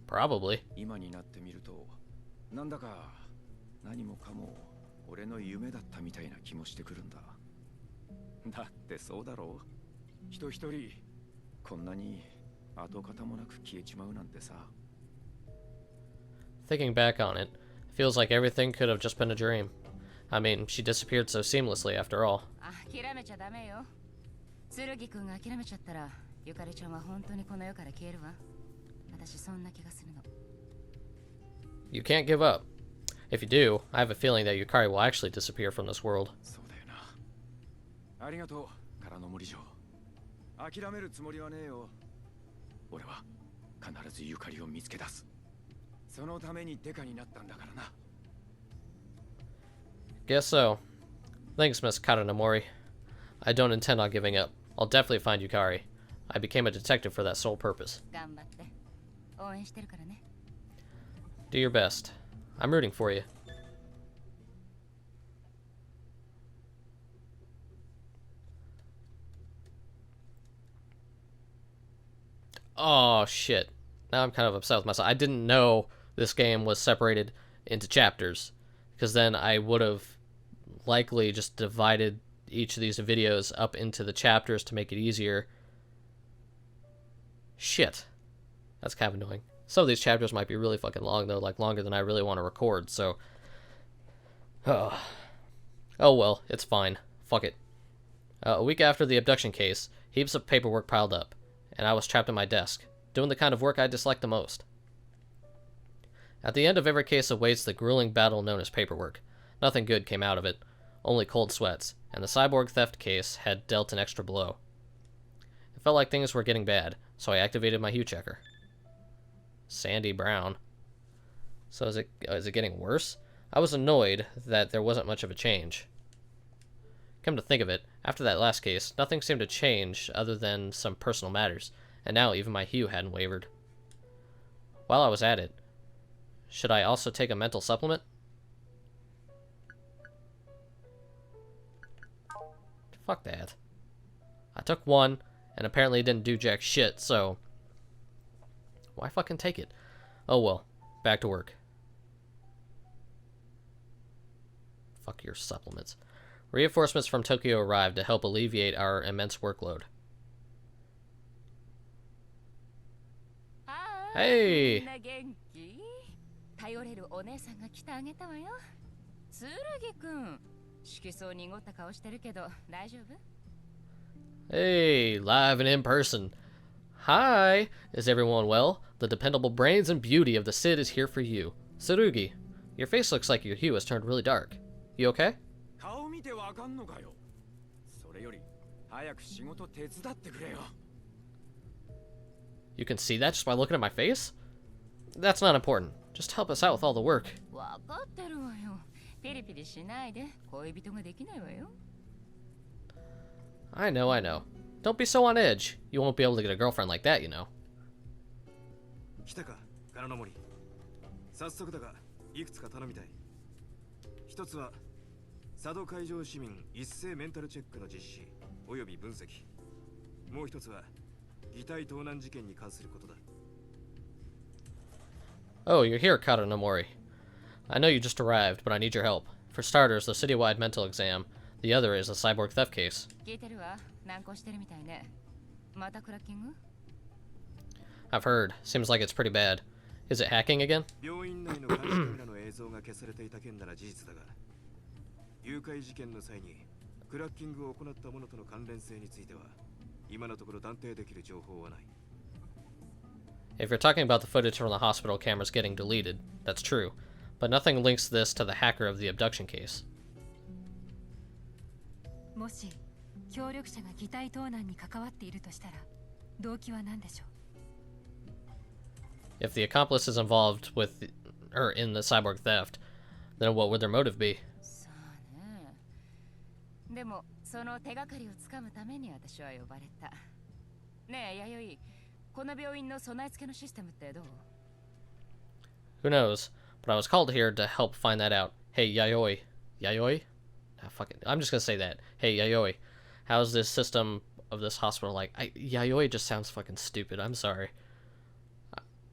Probably. 今になってみると、なんだか何もかも俺の夢だったみたいな気もしてくるんだ。だってそうだろう。人一人こんなに跡形もなく消えちまうなんてさ。 Thinking back on it, it feels like everything could have just been a dream. I mean, she disappeared so seamlessly after all. 諦めちゃダメよ。剣くんが諦めちゃったら、ゆかりちゃんは本当にこの世から消えるわ。私私そんな気がするの。 You can't give up. If you do, I have a feeling that Yukari will actually disappear from this world. そうだよな。ありがとう、からの森城。諦めるつもりはねえよ。俺は必ずゆかりを見つけ出す。そのためにデカになったんだからな。Guess so. Thanks, Miss Karanomori. I don't intend on giving up. I'll definitely find Yukari. I became a detective for that sole purpose. 頑張って。応援してるからね。 Do your best. I'm rooting for you. Oh, shit. Now I'm kind of upset with myself. I didn't know this game was separated into chapters, because then I would have likely just divided each of these videos up into the chapters to make it easier. Shit. That's kind of annoying. Some of these chapters might be really fucking long, though, like longer than I really want to record, so... Oh well, it's fine. Fuck it. A week after the abduction case, heaps of paperwork piled up, and I was trapped in my desk, doing the kind of work I dislike the most. At the end of every case awaits the grueling battle known as paperwork. Nothing good came out of it, only cold sweats, and the cyborg theft case had dealt an extra blow. It felt like things were getting bad, so I activated my hue checker. Sandy brown. So is it getting worse? I was annoyed that there wasn't much of a change. Come to think of it, after that last case, nothing seemed to change other than some personal matters, and now even my hue hadn't wavered. While I was at it, should I also take a mental supplement? Fuck that. I took one, and apparently it didn't do jack shit, so... why fucking take it? Oh well, back to work. Fuck your supplements. Reinforcements from Tokyo arrived to help alleviate our immense workload. Hey! 頼れるお姉さんが来てあげたわよ。剣くん、色相濁った顔してるけど大丈夫？ Hey, live and in person. Hi, is everyone well? The dependable brains and beauty of the Cid is here for you. Tsurugi, your face looks like your hue has turned really dark. You okay? 顔見てわかんのかよ。それより早く仕事手伝ってくれよ。You can see that just by looking at my face? That's not important. Just help us out with all the work. わかってるわよ。ピリピリしないで恋人ができないわよ。 I know, I know. Don't be so on edge. You won't be able to get a girlfriend like that, you know. 来たか、柄の森。早速だが、いくつか頼みたい。一つは、佐渡海上市民一斉メンタルチェックの実施、および分析。もう一つは、擬態盗難事件に関することだ。Oh, you're here, Karanomori. I know you just arrived, but I need your help. For starters, the citywide mental exam. The other is a cyborg theft case. 聞いてるわ。難航してるみたいね。またクラッキング？ I've heard. Seems like it's pretty bad. Is it hacking again? 病院内の監視カメラの映像が消されていた件なら事実だが、誘拐事件の際にクラッキングを行った者との関連性については、今のところ断定できる情報はない。 If you're talking about the footage from the hospital cameras getting deleted, that's true. But nothing links this to the hacker of the abduction case. もし協力者が擬態盗難に関わっているとしたら、動機は何でしょう？ If the accomplice is involved with, or in the cyborg theft, then what would their motive be? さあね。でもその手がかりをつかむために私は呼ばれた。ねえ弥生、この病院の備え付けのシステムってどう？ Who knows? But I was called here to help find that out. Hey, Yayoi. Yayoi? Ah, fuck it. I'm just gonna say that. Hey, Yayoi. How's this system of this hospital like? Yayoi just sounds fucking stupid. I'm sorry.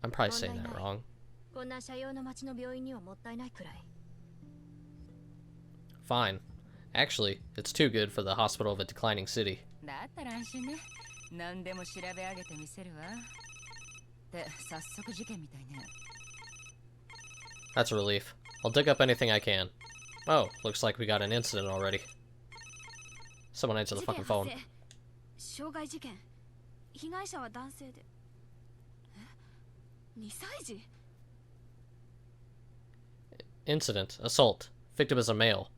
I'm probably saying that wrong. こんな社用の町の病院にはもったいないくらい。 Fine. Actually, it's too good for the hospital of a declining city. だったら安心ね。何でも調べ上げてみせるわ。って早速事件みたいね。 That's a relief. I'll dig up anything I can. Oh, looks like we got an incident already. Someone answer the fucking phone. 傷害事件。被害者は男性で。2歳児 Incident. Assault. Victim is a male.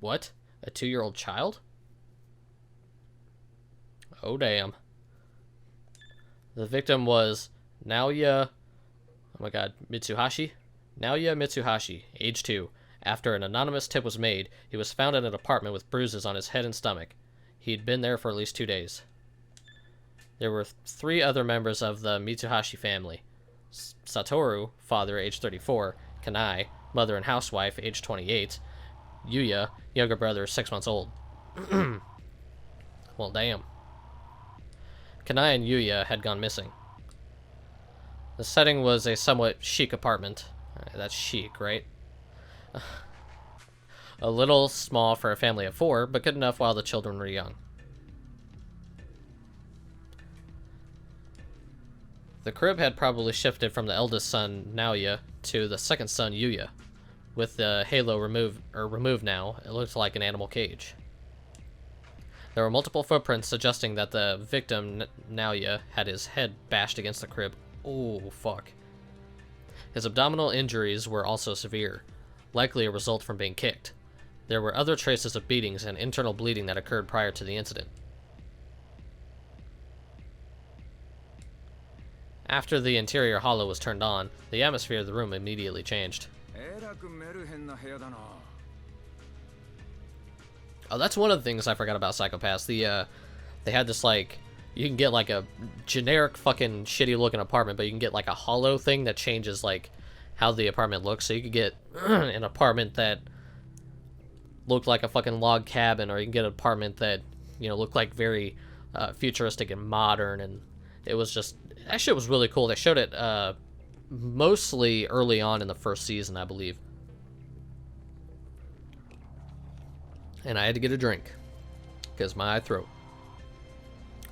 What? A 2-year-old child? Oh, damn. The victim was Naoya... Oh my god. Mitsuhashi? Naoya Mitsuhashi, age 2. After an anonymous tip was made, he was found in an apartment with bruises on his head and stomach. He'd been there for at least 2 days. There were 3 other members of the Mitsuhashi family. Satoru, father, age 34. Kanai, mother and housewife, age 28. Yuya, younger brother, 6 months old. Well, damn. Kanai and Yuya had gone missing. The setting was a somewhat chic apartment. That's chic, right? A little small for a family of 4, but good enough while the children were young. The crib had probably shifted from the eldest son, Naoya, to the second son, Yuya. With the halo removed now, it looked like an animal cage. There were multiple footprints suggesting that the victim, Naoya, had his head bashed against the crib. Oh, fuck. His abdominal injuries were also severe, likely a result from being kicked. There were other traces of beatings and internal bleeding that occurred prior to the incident. After the interior hollow was turned on, the atmosphere of the room immediately changed. Oh, that's one of the things I forgot about Psycho Pass. They had this, like, you can get like a generic fucking shitty looking apartment, but you can get like a hollow thing that changes like how the apartment looks. So you could get an apartment that looked like a fucking log cabin, or you can get an apartment that, you know, looked like very futuristic and modern, and it was just, that shit was really cool. They showed it mostly early on in the first season, I believe. And I had to get a drink because my throat.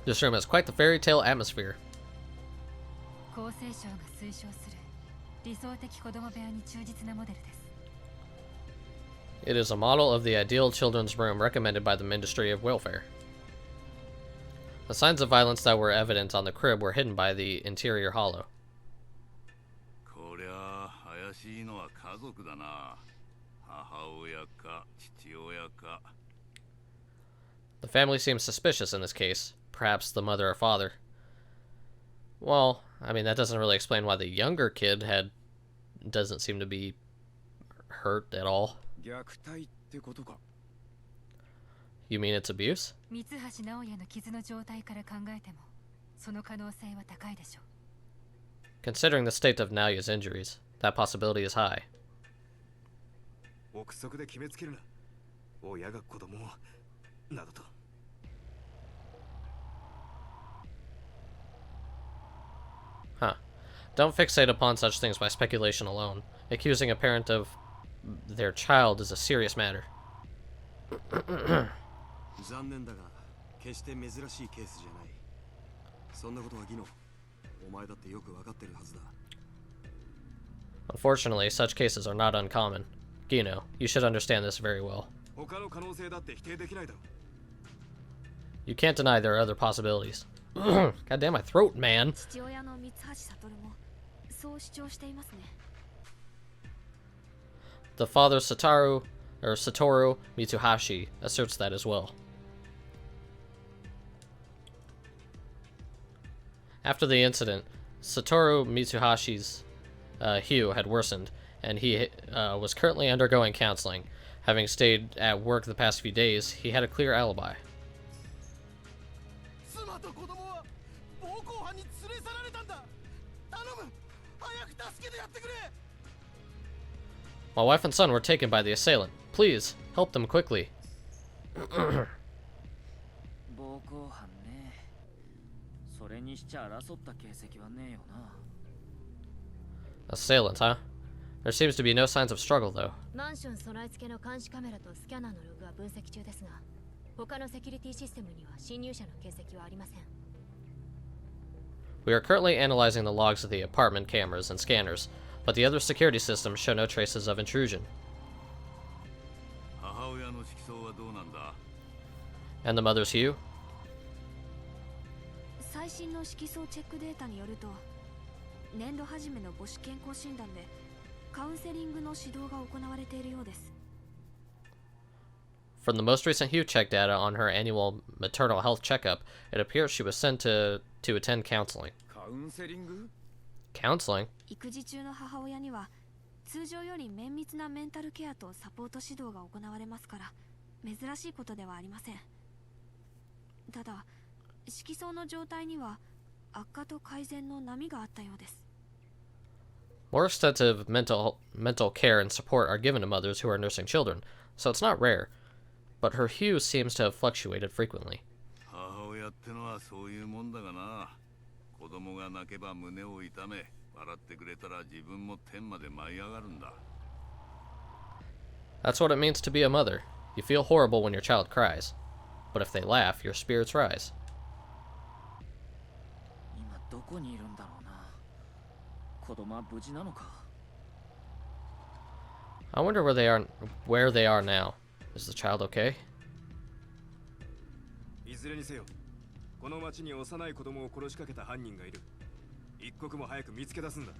This room has quite the fairy tale atmosphere. It is a model of the ideal children's room recommended by the Ministry of Welfare. The signs of violence that were evident on the crib were hidden by the interior hollow. The family seems suspicious in this case. Perhaps the mother or father. Well, I mean, that doesn't really explain why the younger kid doesn't seem to be hurt at all. You mean it's abuse? Considering the state of Naoya's injuries, that possibility is high. Huh. Don't fixate upon such things by speculation alone. Accusing a parent of their child is a serious matter. Unfortunately, such cases are not uncommon. Gino, you should understand this very well. You can't deny there are other possibilities. God damn my throat, man. The father, Satoru Mitsuhashi, asserts that as well. After the incident, Satoru Mitsuhashi's hue had worsened, and he was currently undergoing counseling. Having stayed at work the past few days, he had a clear alibi. My wife and son were taken by the assailant. Please, help them quickly. Assailant, huh? There seems to be no signs of struggle, though. We are currently analyzing the logs of the apartment cameras and scanners, but the other security systems show no traces of intrusion. And the mother's hue? 年度初めの母子健康診断でカウンセリングの指導が行われているようです。 From the most recent Hugh check data on her annual maternal health checkup, it appears she was sent to attend counseling. カウンセリング？ Counseling? 育児中の母親には通常より綿密なメンタルケアとサポート指導が行われますから珍しいことではありません。ただ色素の状態には悪化と改善の波があったようです。 More extensive mental care and support are given to mothers who are nursing children, so it's not rare. But her hue seems to have fluctuated frequently. 母親ってのはそういうもんだがな。子供が泣けば胸を痛め、笑ってくれたら自分も天まで舞い上がるんだ。That's what it means to be a mother. You feel horrible when your child cries, but if they laugh, your spirits rise. 今どこにいるんだろうな。子供は無事なのか。 I wonder where they are now. Is the child okay? いずれにせよ、この町に幼い子供を殺しかけた犯人がいる。一刻も早く見つけ出すんだ。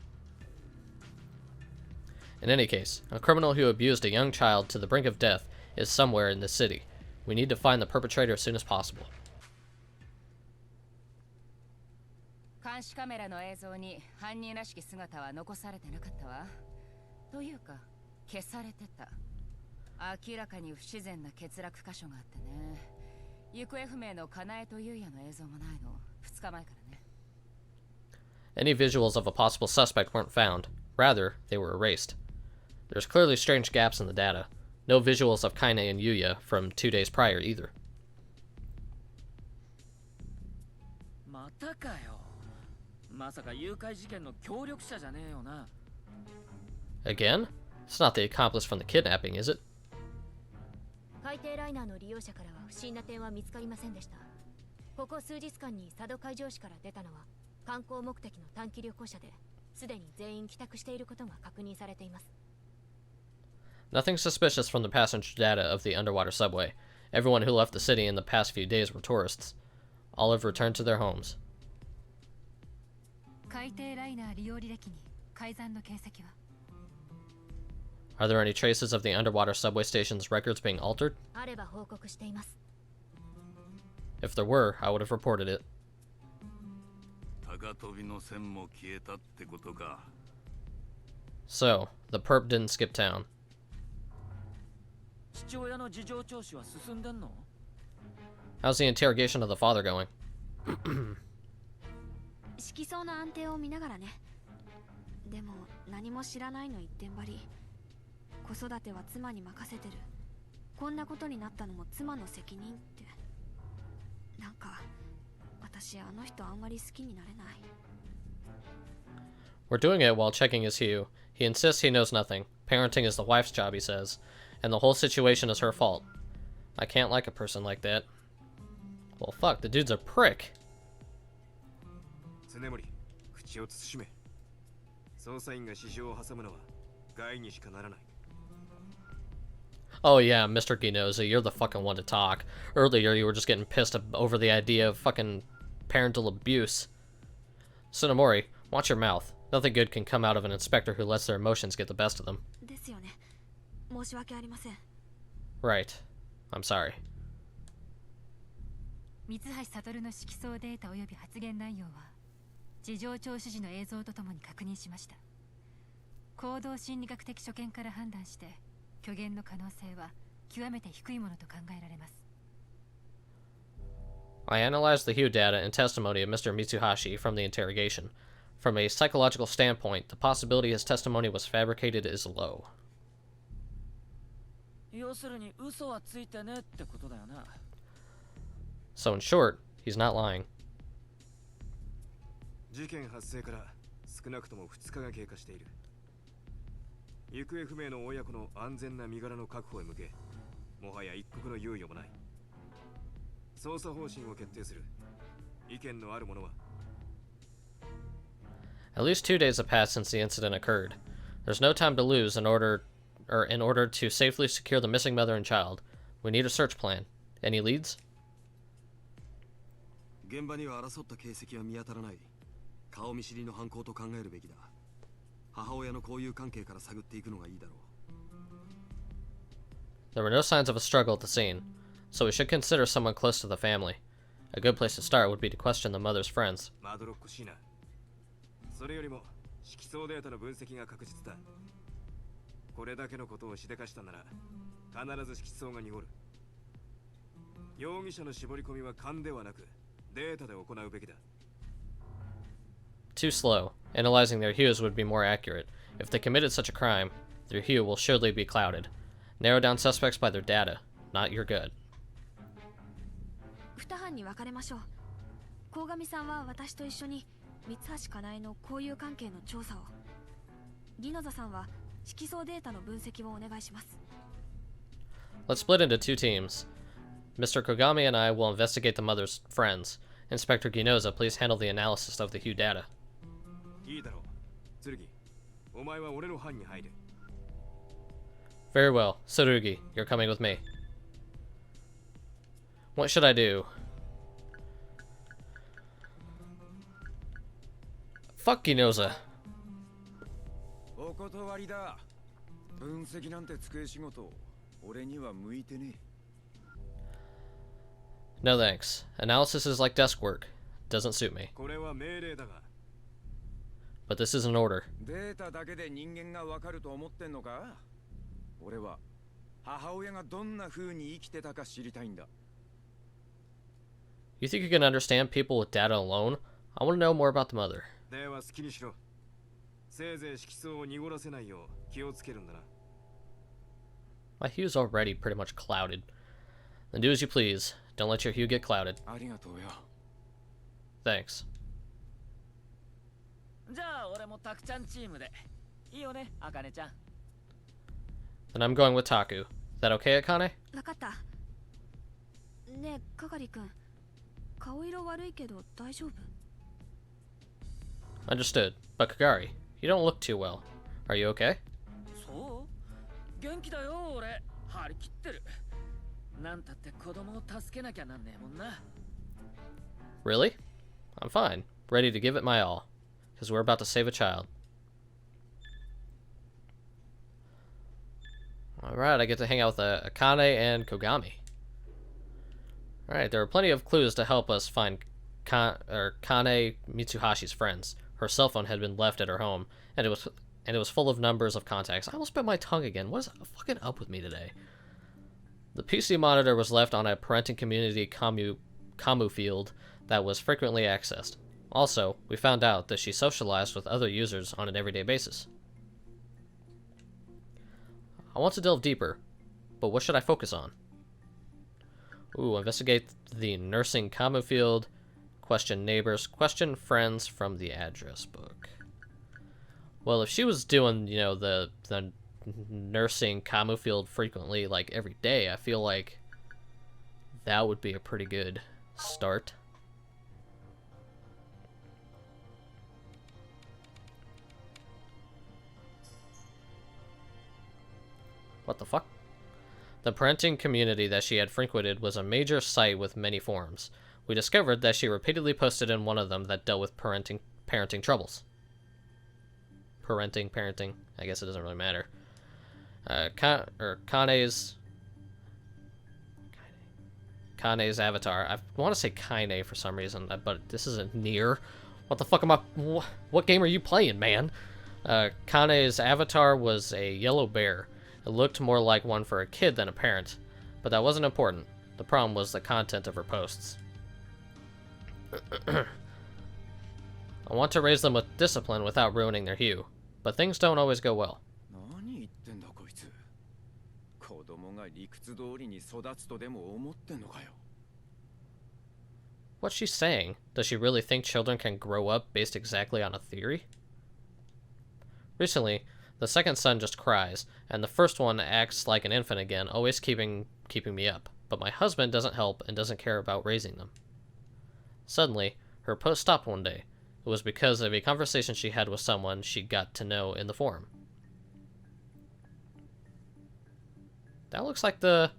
In any case, a criminal who abused a young child to the brink of death is somewhere in this city. We need to find the perpetrator as soon as possible. 監視カメラの映像に犯人らしき姿は残されてなかったわ。というか、消されてた。明らかに不自然な欠落箇所があってね。行方不明のカナエとユウヤの映像もないの。2日前からね。Any visuals of a possible suspect weren't found. Rather, they were erased. There's clearly strange gaps in the data. No visuals of Kaine and Yuya from 2 days prior either. またかよ。まさか誘拐事件の協力者じゃねえよな。 Again? It's not the accomplice from the kidnapping, is it? 海底ライナーの利用者からは不審な点は見つかりませんでした。ここ数日間に佐渡海上市から出たのは観光目的の短期旅行者で、すでに全員帰宅していることが確認されています。 Nothing suspicious from the passenger data of the underwater subway. Everyone who left the city in the past few days were tourists. All have returned to their homes. 海底ライナー利用履歴に改ざんの形跡は？ Are there any traces of the underwater subway station's records being altered? あれば報告しています。 If there were, I would have reported it. 高飛びの線も消えたってことか。 So, the perp didn't skip town. 父親の事情聴取は進んでんの？ How's the interrogation of the father going? 色相の安定を見ながらね。でも何も知らないの一点張り。子育ては妻に任せてる。こんなことになったのも妻の責任って。なんか私あの人あんまり好きになれない。 We're doing it while checking his hue. He insists he knows nothing. Parenting is the wife's job, he says, and the whole situation is her fault. I can't like a person like that. Well, fuck, the dude's a prick. 常森、口を慎め。捜査員が私情を挟むのは害にしかならない。 Oh yeah, Mr. Ginoza, you're the fucking one to talk. Earlier, you were just getting pissed over the idea of fucking parental abuse. Tsunemori, watch your mouth. Nothing good can come out of an inspector who lets their emotions get the best of them. ですよね。申し訳ありません。 Right. I'm sorry. 三橋悟の色相データ及び発言内容は事情聴取時の映像とともに確認しました。行動心理学的所見から判断して虚言の可能性は極めて低いものと考えられます。 I analyzed the Hugh data and testimony of Mr. Mitsuhashi from the interrogation. From a psychological standpoint, the possibility his testimony was fabricated is low. 要するに嘘はついてねってことだよな。 So in short, he's not lying. 事件発生から少なくとも2日が経過している。行方不明の親子の安全な身柄の確保へ向け、もはや一刻の猶予もない。捜査方針を決定する。意見のある者は？ At least 2 days have passed since the incident occurred. There's no time to lose in order to safely secure the missing mother and child. We need a search plan. Any leads? 現場には争った形跡は見当たらない。顔見知りの犯行と考えるべきだ。母親の交友関係から探っていくのがいいだろう。 There were no signs of a struggle at the scene, so we should consider someone close to the family. A good place to start would be to question the mother's friends. まどろっこしいな。それよりも色相データの分析が確実だ。これだけのことをしでかしたなら必ず色相が濁る。容疑者の絞り込みは勘ではなくデータで行うべきだ。 Too slow. Analyzing their hues would be more accurate. If they committed such a crime, their hue will surely be clouded. Narrow down suspects by their data, not your good. 二班に分かれましょう。鴻上さんは私と一緒に三橋かなえの交友関係の調査を、ギノザさんは色相データの分析をお願いします。 Let's split into two teams. Mr. Kogami and I will investigate the mother's friends. Inspector Ginoza, please handle the analysis of the hue data. いいだろう。剣、お前は俺の班に入る。 Very well. Tsurugi, you're coming with me. What should I do? Fuck Ginoza. お断りだ。分析なんて机仕事、俺には向いてねえ。 No thanks. Analysis is like desk work. Doesn't suit me. これは命令だが。 But this is an order. データだけで人間がわかると思ってんのか？俺は母親がどんな風に生きてたか知りたいんだ。 You think you can understand people with data alone? I want to know more about the mother. では好きにしろ。せいぜい色相を濁らせないよう気をつけるんだな。 My hue's already pretty much clouded. Then do as you please. Don't let your hue get clouded. ありがとうよ。 Thanks. じゃあ俺もタクちゃんチームでいいよね、あかねちゃん。 Then I'm going with Taku. Is that okay, Akane? 分かった。ねえ、係くん。顔色悪いけど大丈夫？ Understood. But Kagari, you don't look too well. Are you okay? そう元気だよ俺。張り切ってる。なんたって子供を助けなきゃなんねえもんな。 Really? I'm fine. Ready to give it my all. Because we're about to save a child. Alright, I get to hang out with Akane and Kogami. Alright, there are plenty of clues to help us find Kane Mitsuhashi's friends. Her cell phone had been left at her home, and it was full of numbers of contacts. I almost bit my tongue again. What is fucking up with me today? The PC monitor was left on a parenting community commu field that was frequently accessed. Also, we found out that she socialized with other users on an everyday basis. I want to delve deeper, but what should I focus on? Ooh, investigate the nursing commu field, question neighbors, question friends from the address book. Well, if she was doing, you know, the nursing commu field frequently, like every day, I feel like that would be a pretty good start. What the fuck? The parenting community that she had frequented was a major site with many forums. We discovered that she repeatedly posted in one of them that dealt with parenting troubles. Parenting, I guess it doesn't really matter. Kane's avatar. I want to say Kane for some reason, but this isn't near. What the fuck am I? What game are you playing, man? Kane's avatar was a yellow bear. It looked more like one for a kid than a parent, but that wasn't important. The problem was the content of her posts. I want to raise them with discipline without ruining their hue, but things don't always go well. 何言ってんだこいつ。子供が理屈通りに育つとでも思ってんのかよ。 What's she saying? Does she really think children can grow up based exactly on a theory? Recently, the second son just cries, and the first one acts like an infant again, always keeping me up. But my husband doesn't help and doesn't care about raising them. Suddenly, her post stopped one day. It was because of a conversation she had with someone she got to know in the forum. That looks like the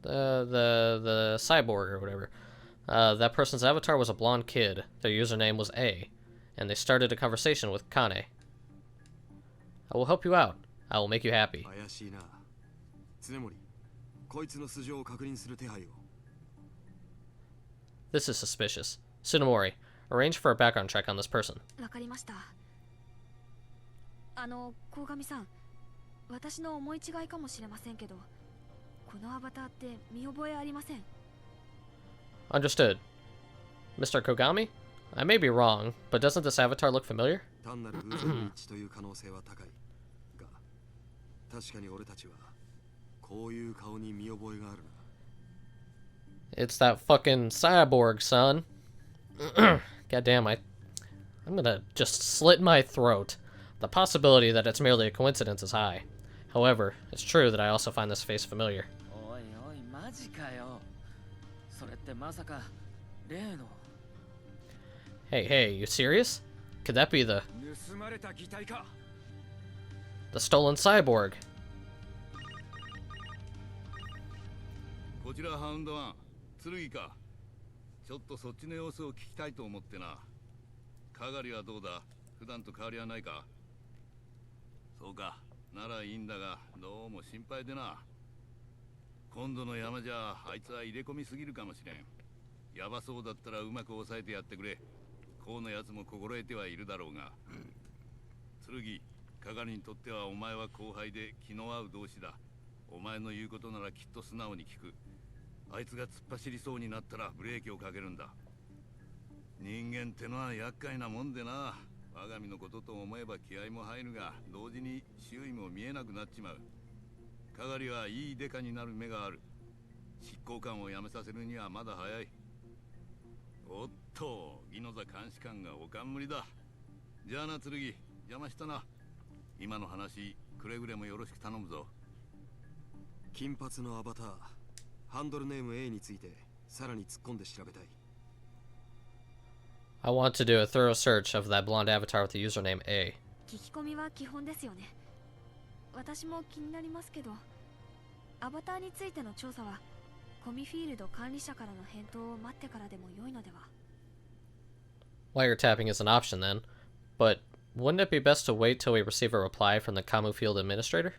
cyborg or whatever. That person's avatar was a blonde kid. Their username was A, and they started a conversation with Kane. I will help you out. I will make you happy. 怪しいな。常森、こいつの素性を確認する手配を。This is suspicious. Tsunemori, arrange for a background check on this person. わかりました。鴻上さん、私の思い違いかもしれませんけど、このアバターって見覚えありません。Understood. Mr. Kogami? I may be wrong, but doesn't this avatar look familiar? 単なる偶然の一致という可能性は高い。が、確かに俺たちはこういう顔に見覚えがあるな。It's that fucking cyborg, son. Goddamn, I'm gonna just slit my throat. The possibility that it's merely a coincidence is high. However, it's true that I also find this face familiar. おいおいマジかよ。それってまさか例の。Hey, hey, you serious? Could that be the 盗まれた擬態か。stolen cyborg? こちらハウンドワン、剣か。ちょっとそっちの様子を聞きたいと思ってな。係はどうだ？普段と変わりはないか？そうか、ならいいんだが、どうも心配でな。今度の山じゃあいつは入れ込みすぎるかもしれん。やばそうだったらうまく抑えてやってくれ。こうのやつも心得てはいるだろうが。剣、係にとってはお前は後輩で気の合う同士だ。お前の言うことならきっと素直に聞く。あいつが突っ走りそうになったらブレーキをかけるんだ。人間ってのは厄介なもんでな。我が身のことと思えば気合も入るが、同時に周囲も見えなくなっちまう。係はいいデカになる目がある。執行官を辞めさせるにはまだ早い。おっと、ギノザ監視官がお冠だ。じゃあな、剣、邪魔したな。今の話、くれぐれもよろしく頼むぞ。金髪のアバター、ハンドルネーム A についてさらに突っ込んで調べたい。I want to do a thorough search of that blonde avatar with the username A. 聞き込みは基本ですよね。私も気になりますけど、アバターについての調査はコミフィールド管理者からの返答を待ってからでも良いのでは。 Wiretapping is an option then, but wouldn't it be best to wait till we receive a reply from the Kamu Field Administrator?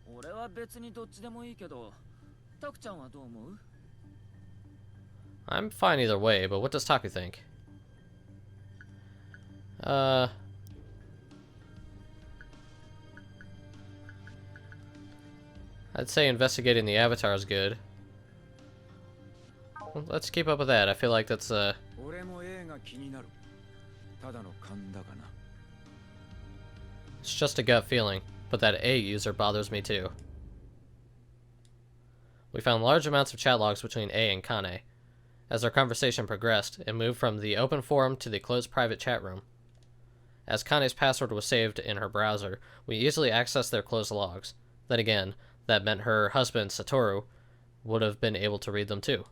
俺は別にどっちでもいいけど、タクちゃんはどう思う？ I'm fine either way, but what does Taku think? I'd say investigating the avatar is good. Well, let's keep up with that. I feel like that's 俺も A が気になる。ただの勘だがな。 it's just a gut feeling, but that A user bothers me too. We found large amounts of chat logs between A and Kane. As our conversation progressed, it moved from the open forum to the closed private chat room. As Kane's password was saved in her browser, we easily accessed their closed logs. Then again, that meant her husband, Satoru, would have been able to read them too.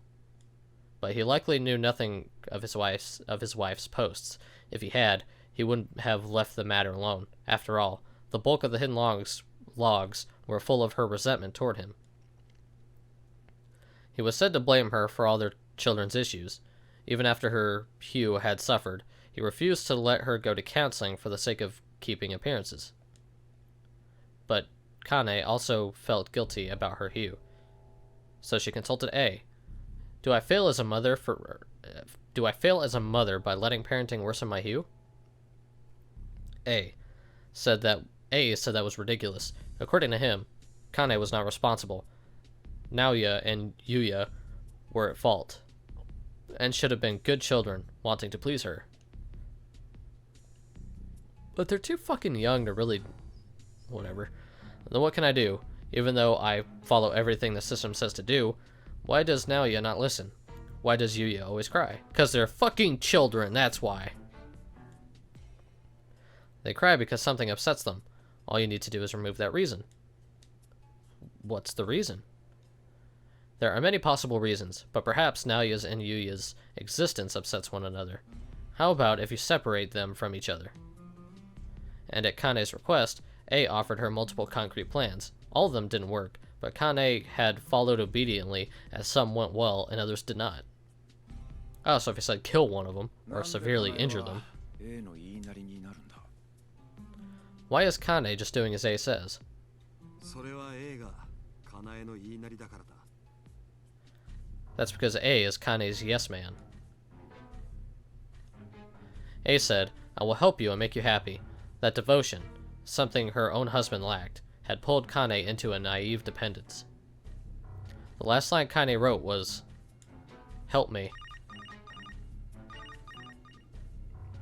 But he likely knew nothing of his wife's posts. If he had, he wouldn't have left the matter alone. After all, the bulk of the hidden logs were full of her resentment toward him. He was said to blame her for all their children's issues. Even after her Hugh had suffered, he refused to let her go to counseling for the sake of keeping appearances. But Kane also felt guilty about her Hugh. So she consulted A. Do I fail as a mother by letting parenting worsen my Hugh? A said that was ridiculous. According to him, Kane was not responsible. Naoya and Yuya were at fault, and should have been good children, wanting to please her. But they're too fucking young to really... whatever. Then what can I do? Even though I follow everything the system says to do, why does Naoya not listen? Why does Yuya always cry? 'Cause they're fucking children, that's why. They cry because something upsets them. All you need to do is remove that reason. What's the reason? There are many possible reasons, but perhaps Naoya's and Yuya's existence upsets one another. How about if you separate them from each other? And at Kane's request, A offered her multiple concrete plans. All of them didn't work, but Kane had followed obediently, as some went well and others did not. Oh, so if he said kill one of them, or severely injure them. A の言いなりになるんだ。 Why is Kane just doing as A says? それは A がカナエの言いなりだからだ。 That's because A is Kane's yes man. A said, I will help you and make you happy. That devotion, something her own husband lacked, had pulled Kane into a naive dependence. The last line Kane wrote was, help me.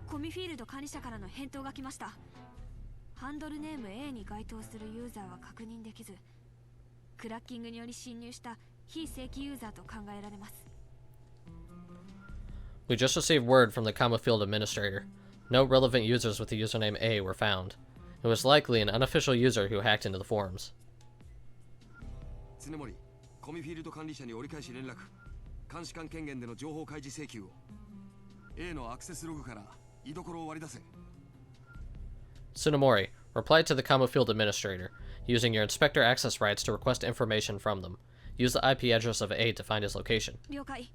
コミフィールド管理者からの返答が来ました。ハンドルネーム A に該当するユーザーは確認できず、クラッキングにより侵入した非正規ユーザーと考えられます。 We just received word from the comma field administrator. No relevant users with the username A were found. It was likely an unofficial user who hacked into the forums. 常森、コミフィールド管理者に折り返し連絡。監視官権限での情報開示請求を。A のアクセスログから居所を割り出せ。 Tsunemori, reply to the comma field administrator, using your inspector access rights to request information from them. Use the IP address of A to find his location. 了解。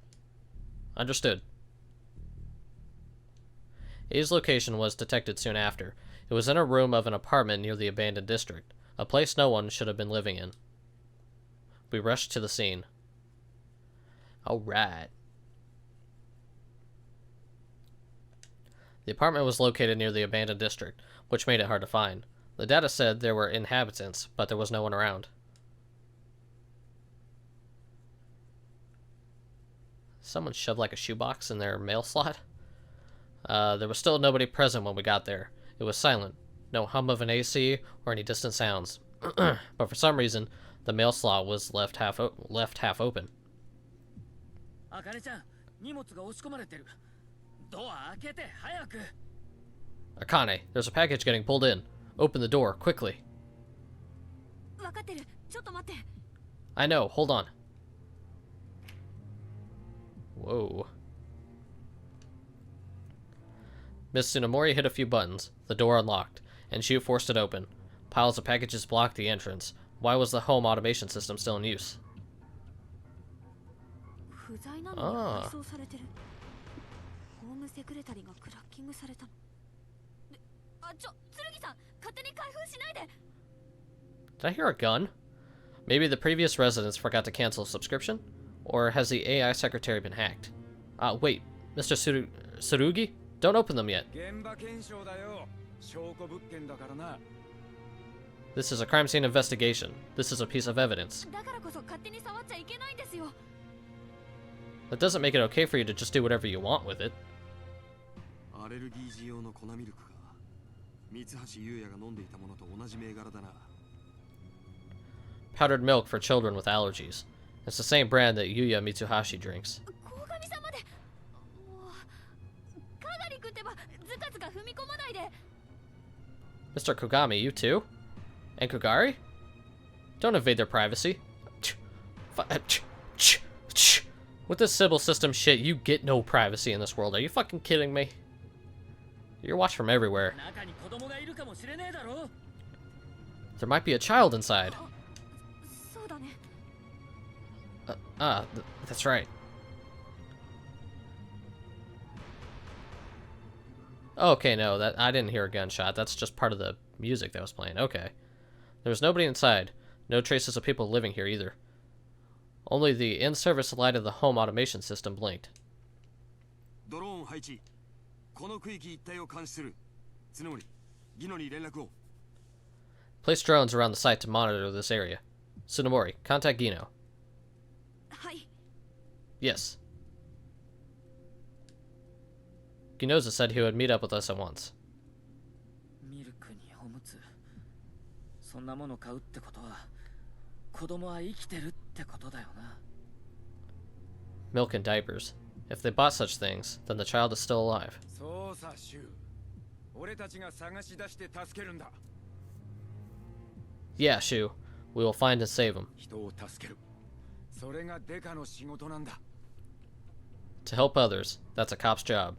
Understood. A's location was detected soon after. It was in a room of an apartment near the abandoned district, a place no one should have been living in. We rushed to the scene. Alright. The apartment was located near the abandoned district, which made it hard to find. The data said there were inhabitants, but there was no one around. Someone shoved like a shoebox in their mail slot? There was still nobody present when we got there. It was silent. No hum of an AC or any distant sounds. But for some reason, the mail slot was left half open. あかねちゃん、荷物が押し込まれてる。ドア開けて早く。 Akane, there's a package getting pulled in. Open the door, quickly. 分かってる。ちょっと待って。 I know, hold on. Whoa. Miss Tsunemori hit a few buttons. The door unlocked, and she forced it open. Piles of packages blocked the entrance. Why was the home automation system still in use? 不在なのに配送されてる。ホームセクレタリーがクラッキングされたの。剣さん、勝手に開封しないで。 Did I hear a gun? Maybe the previous residents forgot to cancel a subscription? Or has the AI secretary been hacked? Wait, Mr. Tsurugi? Don't open them yet. 現場検証だよ。証拠物件だからな。 This is a crime scene investigation. This is a piece of evidence. だからこそ勝手に触っちゃいけないんですよ。 That doesn't make it okay for you to just do whatever you want with it. アレルギー時用の粉ミルクか。三橋優也が飲んでいたものと同じ銘柄だな。 Powdered milk for children with allergies. It's the same brand that Yuya Mitsuhashi drinks. 鴻上さんまで。もうかがりくんってばずかずか踏み込まないで。 Mr. Kogami, you too? And Kogari? Don't invade their privacy. With this Sybil system shit, you get no privacy in this world. Are you fucking kidding me? You're watched from everywhere. 中に子供がいるかもしれねえだろ。 There might be a child inside. そうだね。That's right. Okay, no, that I didn't hear a gunshot. That's just part of the music that was playing. Okay. There was nobody inside. No traces of people living here either. Only the in-service light of the home automation system blinked. ドローン配置。この区域一帯を監視する。常森、ギノに連絡を。 Place drones around the site to monitor this area. Tsunemori, contact Gino. はい。 Yes. Ginoza said he would meet up with us at once. ミルクにおむつ。そんなもの買うってことは、子供は生きてるってことだよな。 Milk and diapers. If they bought such things, then the child is still alive. そうさ、シュウ。俺たちが探し出して助けるんだ。 Yeah, Shu. We will find and save him. 人を助ける。それがデカの仕事なんだ。 To help others, that's a cop's job.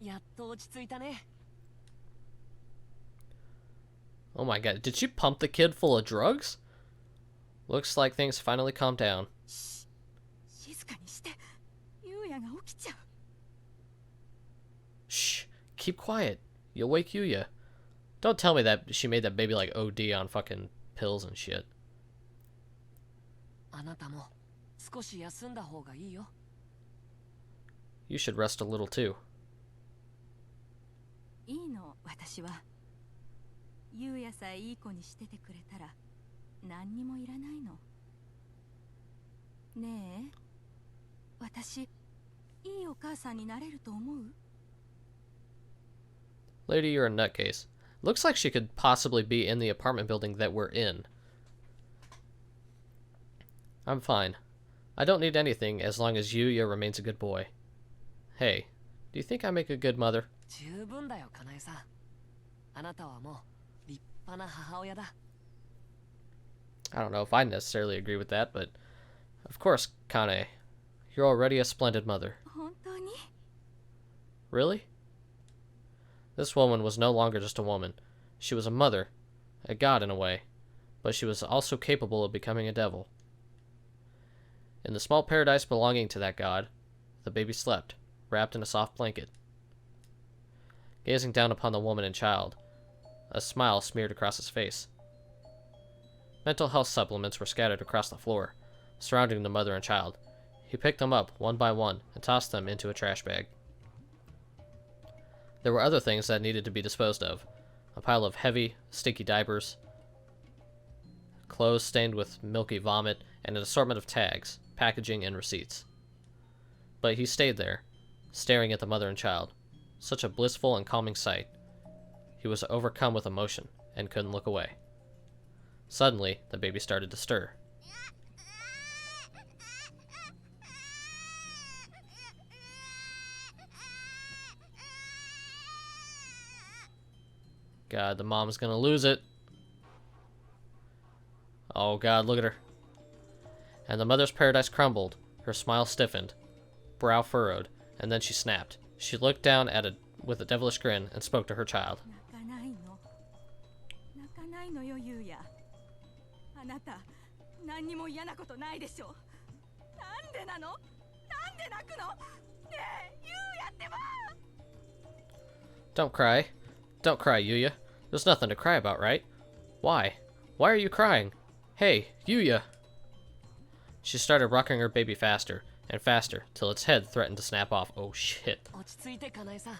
やっと落ち着いたね。Oh my god, did she pump the kid full of drugs? Looks like things finally calmed down. 静かにして。優也が起きちゃう。 Shh, keep quiet. You'll wake Yuya. Don't tell me that she made that baby like OD on fucking pills and shit. あなたも少し休んだ方がいいよ。 You should rest a little too. いいの、私は。優也さえいい子にしててくれたら何にもいらないの。ねえ、私いいお母さんになれると思う？ Lady, you're a nutcase. Looks like she could possibly be in the apartment building that we're in. I'm fine. I don't need anything as long as Yuya remains a good boy. Hey, do you think I make a good mother? 十分だよ、かなえさん。あなたはもう立派な母親だ。 I don't know if I necessarily agree with that, but of course, Kane, you're already a splendid mother. 本当に？ Really? This woman was no longer just a woman. She was a mother, a god in a way, but she was also capable of becoming a devil. In the small paradise belonging to that god, the baby slept, wrapped in a soft blanket. Gazing down upon the woman and child, a smile smeared across his face. Mental health supplements were scattered across the floor, surrounding the mother and child. He picked them up one by one and tossed them into a trash bag. There were other things that needed to be disposed of. A pile of heavy, sticky diapers, clothes stained with milky vomit, and an assortment of tags, packaging, and receipts. But he stayed there, staring at the mother and child. Such a blissful and calming sight. He was overcome with emotion and couldn't look away. Suddenly, the baby started to stir. God, the mom's gonna lose it. Oh God, look at her. And the mother's paradise crumbled. Her smile stiffened, brow furrowed, and then she snapped. She looked down at it with a devilish grin and spoke to her child. 泣かないの。泣かないのよ、優也。あなた、何にも嫌なことないでしょ。なんでなの？なんで泣くの？ねえ、優也ってば！ Don't cry. Don't cry, Yuya. There's nothing to cry about, right? Why? Why are you crying? Hey, Yuya! She started rocking her baby faster and faster till its head threatened to snap off. Oh shit. 落ち着いて、かなえさん。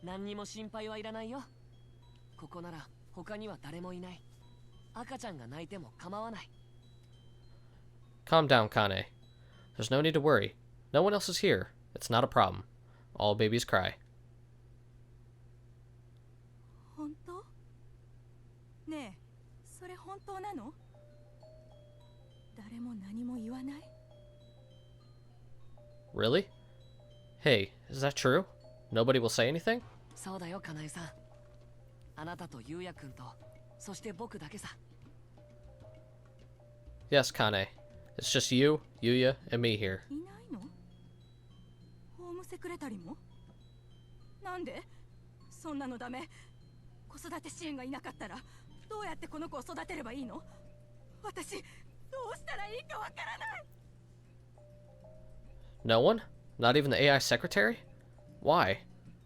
何にも心配はいらないよ。ここなら他には誰もいない。赤ちゃんが泣いても構わない。 Calm down, Kane. There's no need to worry. No one else is here. It's not a problem. All babies cry. 本当？ねえ、それ本当なの？誰も何も言わない？ Really? Hey, is that true? Nobody will say anything? そうだよ、かなえさん。あなたと優也くんと、そして僕だけさ。 Yes, Kane. It's just you, Yuya, and me here. いないの？ホームセクレタリも？なんで？そんなのダメ。子育て支援がいなかったらどうやってこの子を育てればいいの？私どうしたらいいかわからない。 No one? Not even the AI secretary? Why?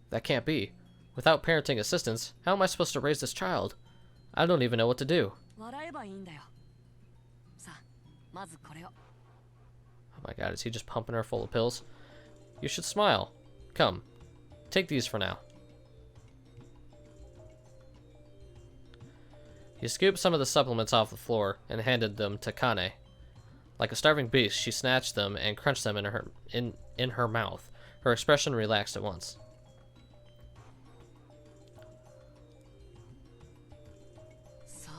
That can't be. Without parenting assistance, how am I supposed to raise this child? I don't even know what to do. 笑えばいいんだよ。さあ、まずこれを。 Oh my god, is he just pumping her full of pills? You should smile. Come, take these for now. He scooped some of the supplements off the floor and handed them to Kane. Like a starving beast, she snatched them and crunched them in her mouth. Her expression relaxed at once. そう、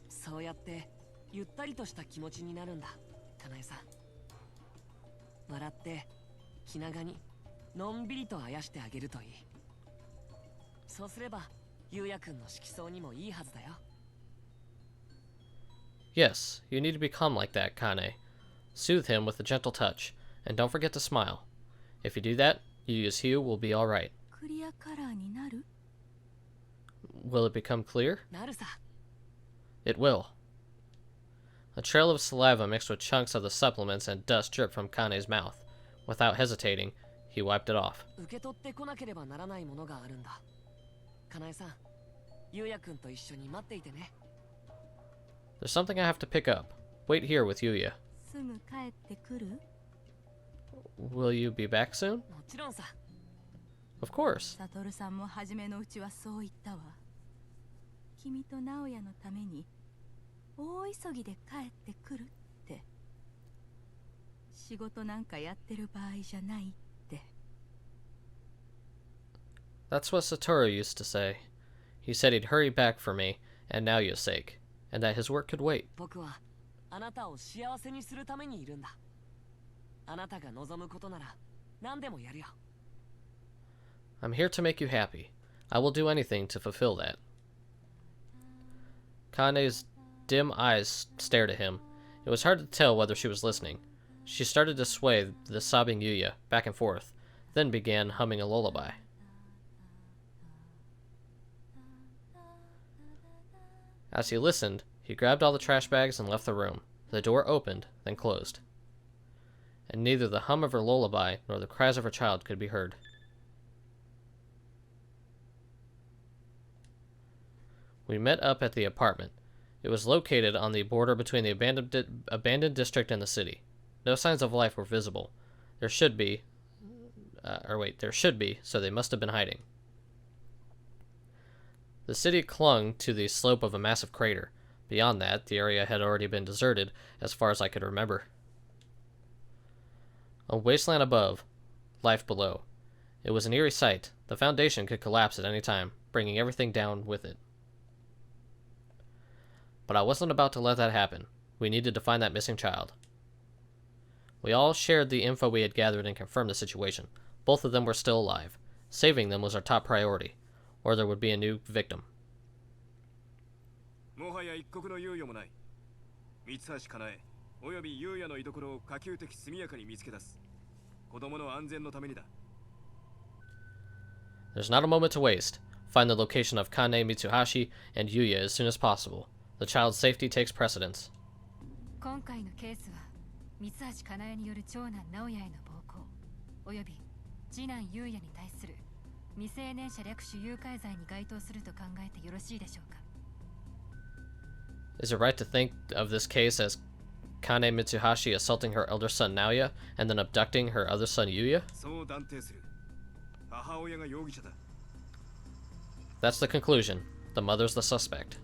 そうやってゆったりとした気持ちになるんだ、かなえさん。笑って気長にのんびりとあやしてあげるといい。そうすれば優也くんの色相にもいいはずだよ。 Yes, you need to become like that, Kane. Soothe him with a gentle touch, and don't forget to smile. If you do that, Yuya's hue will be alright. クリアカラーになる？ Will it become clear? なるさ。 It will. A trail of saliva mixed with chunks of the supplements and dust dripped from Kane's mouth. Without hesitating, he wiped it off. 受け取ってこなければならないものがあるんだ。かなえさん、ゆうやくんと一緒に待っていてね。 There's something I have to pick up. Wait here with Yuya. すぐ帰ってくる？ Will you be back soon? もちろんさ。 Of course. サトルさんも初めのうちはそう言ったわ。君と直哉のために大急ぎで帰ってくるって。仕事なんかやってる場合じゃないって。 That's what Satoru used to say. He said he'd hurry back for me and Naoya's sake, and that his work could wait. 僕はあなたを幸せにするためにいるんだ。あなたが望むことなら何でもやるよ。 I'm here to make you happy. I will do anything to fulfill that. Kane's dim eyes stared at him. It was hard to tell whether she was listening. She started to sway the sobbing Yuya back and forth, then began humming a lullaby. As he listened, he grabbed all the trash bags and left the room. The door opened, then closed. And neither the hum of her lullaby nor the cries of her child could be heard. We met up at the apartment. It was located on the border between the abandoned district and the city. No signs of life were visible. There should be, so they must have been hiding. The city clung to the slope of a massive crater. Beyond that, the area had already been deserted, as far as I could remember. A wasteland above, life below. It was an eerie sight. The foundation could collapse at any time, bringing everything down with it. But I wasn't about to let that happen. We needed to find that missing child. We all shared the info we had gathered and confirmed the situation. Both of them were still alive. Saving them was our top priority, or there would be a new victim. もはや一刻の猶予もない。三橋かなえ、および優也の居所を可及的速やかに見つけ出す。子供の安全のためにだ。There's not a moment to waste. Find the location of Kane Mitsuhashi and Yuya as soon as possible. The child's safety takes precedence. 今回のケースは三橋かなえによる長男直哉への暴行および次男優也に対する未成年者略取誘拐罪に該当すると考えてよろしいでしょうか。 Is it right to think of this case as Kane Mitsuhashi assaulting her elder son Naoya and then abducting her other son Yuya? そう断定する。母親が容疑者だ。 That's the conclusion. The mother's the suspect.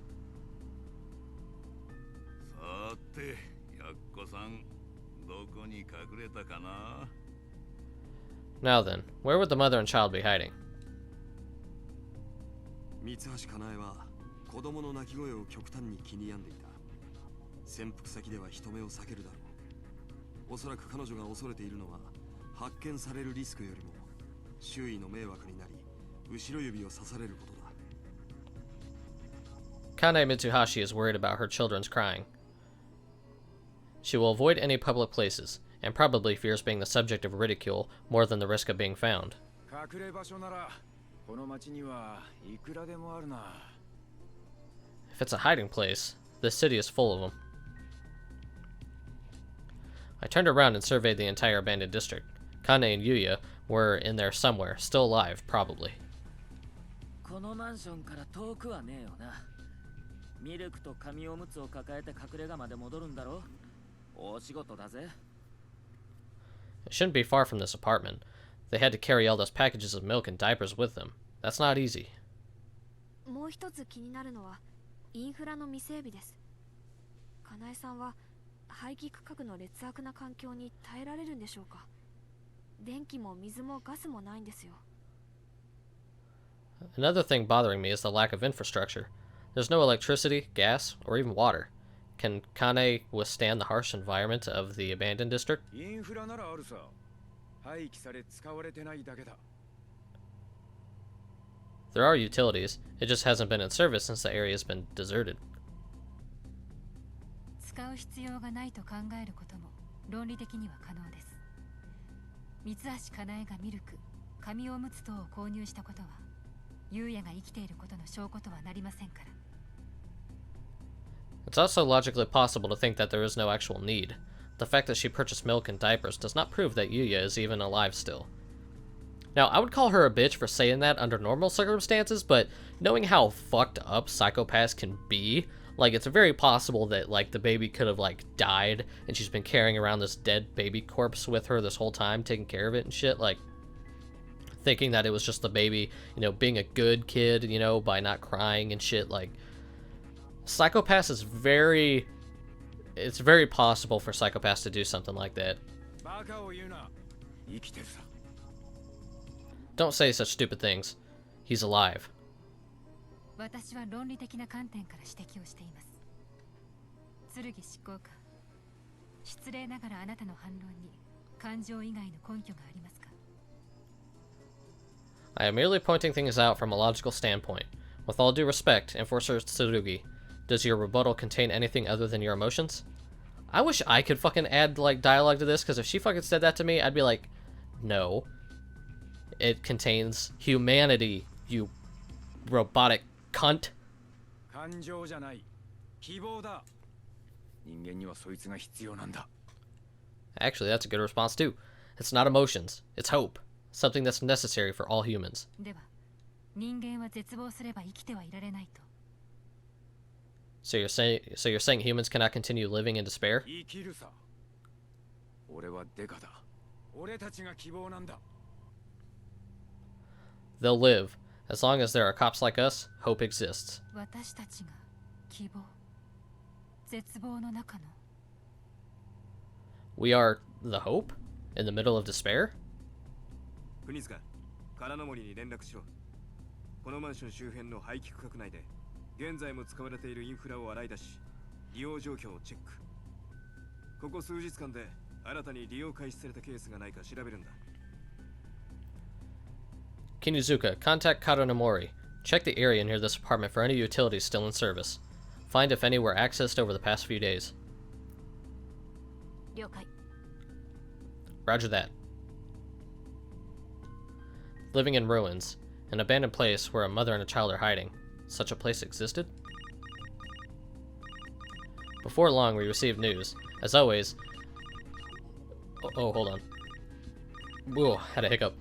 さて、やっこさん、どこに隠れたかな? Now then, where would the mother and child be hiding? 三橋かなえは子供の泣き声を極端に気に病んでいた。潜伏先では人目を避けるだろう。おそらく彼女が恐れているのは発見されるリスクよりも周囲の迷惑になり後ろ指を刺されることだ。 Kane Mitsuhashi is worried about her children's crying. She will avoid any public places, and probably fears being the subject of ridicule more than the risk of being found. 隠れ場所ならこの町にはいくらでもあるな。 If it's a hiding place, this city is full of them. I turned around and surveyed the entire abandoned district. Kane and Yuya were in there somewhere, still alive, probably. このマンションから遠くはねえよな。ミルクと紙おむつを抱えて隠れ家まで戻るんだろ。大仕事だぜ。 It shouldn't be far from this apartment. They had to carry all those packages of milk and diapers with them. That's not easy. もう一つ気になるのはインフラの未整備です。かなえさんは排気区画の劣悪な環境に耐えられるんでしょうか。電気も水もガスもないんですよ。 Another thing bothering me is the lack of infrastructure. There's no electricity, gas, or even water. Can Kane withstand the harsh environment of the abandoned district? インフラならあるさ。廃棄され使われてないだけだ。 There are utilities. It just hasn't been in service since the area has been deserted. 使う必要がないと考えることも論理的には可能です。三橋かなえがミルク、紙おむつ等を購入したことは優也が生きていることの証拠とはなりませんから。 It's also logically possible to think that there is no actual need. The fact that she purchased milk and diapers does not prove that Yuya is even alive still. Now, I would call her a bitch for saying that under normal circumstances, but knowing how fucked up psychopaths can be, like, it's very possible that, like, the baby could have, like, died, and she's been carrying around this dead baby corpse with her this whole time, taking care of it and shit, like, thinking that it was just the baby, you know, being a good kid, you know, by not crying and shit, like, psychopaths is very... It's very possible for psychopaths to do something like that. Don't say such stupid things. He's alive. 私は論理的な観点から指摘をしています。剣執行官、失礼ながらあなたの反論に感情以外の根拠がありますか？ I am merely pointing things out from a logical standpoint. With all due respect, Enforcer Tsurugi, does your rebuttal contain anything other than your emotions? I wish I could fucking add, like, dialogue to this, because if she fucking said that to me, I'd be like, no. It contains humanity, you robotic cunt. Actually, that's a good response, too. It's not emotions, it's hope. Something that's necessary for all humans. では、人間は絶望すれば生きてはいられないと。 So you're saying humans cannot continue living in despair? They'll live. As long as there are cops like us, hope exists. 私たちが希望、絶望の中の。 We are the hope? In the middle of despair? 国塚、金の森に連絡しろ。このマンション周辺の廃棄区画内で現在も使われているインフラを洗い出し、利用状況をチェック。ここ数日間で新たに利用開始されたケースがないか調べるんだ。 Kinizuka, contact Karanomori. Check the area near this apartment for any utilities still in service. Find if any were accessed over the past few days. 了解。 Roger that. Living in ruins, an abandoned place where a mother and a child are hiding. Such a place existed? Before long, we received news. As always... Oh, hold on. Whoa, had a hiccup.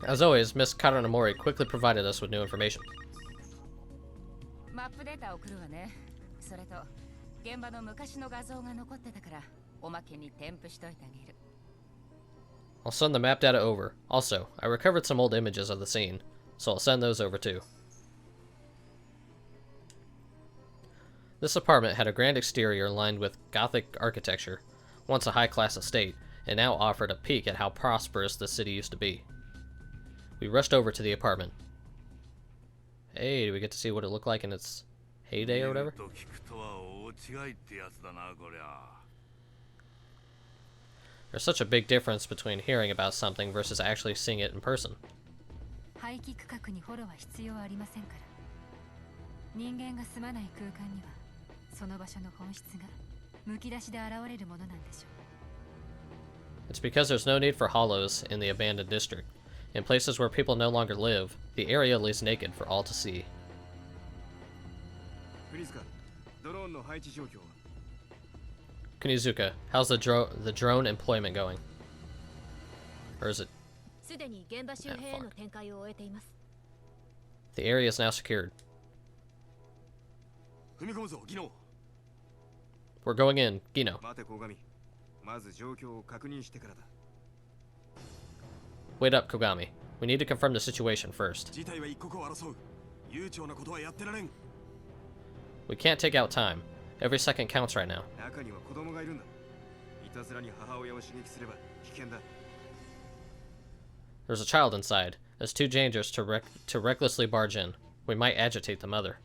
As always, Miss Karanomori quickly provided us with new information. マップデータを送るわね。それと、現場の昔の画像が残ってたから、おまけに添付しといてあげる。 I'll send the map data over. Also, I recovered some old images of the scene, so I'll send those over too. This apartment had a grand exterior lined with Gothic architecture, once a high-class estate, and now offered a peek at how prosperous the city used to be. We rushed over to the apartment. Hey, do we get to see what it looked like in its heyday or whatever? There's such a big difference between hearing about something versus actually seeing it in person. 廃棄区画にフォローは必要ありませんから。人間が住まない空間には、その場所の本質がむき出しで現れるものなんでしょう。 It's because there's no need for hollows in the abandoned district. In places where people no longer live, the area lays naked for all to see. 国塚、ドローンの配置状況は？ Kunizuka, how's the drone employment going? Or is it? すでに現場周辺への展開を終えています。 The area is now secured. 踏み込むぞ、ギノ。 We're going in, Gino. 待て、小上。まず状況を確認してからだ。 Wait up, Kogami. We need to confirm the situation first. 事態は一刻を争う。悠長なことはやってられん。 We can't take out time. Every second counts right now. 中には子供がいるんだ。いたずらに母親を刺激すれば危険だ。 There's a child inside. It's too dangerous to recklessly barge in. We might agitate the mother.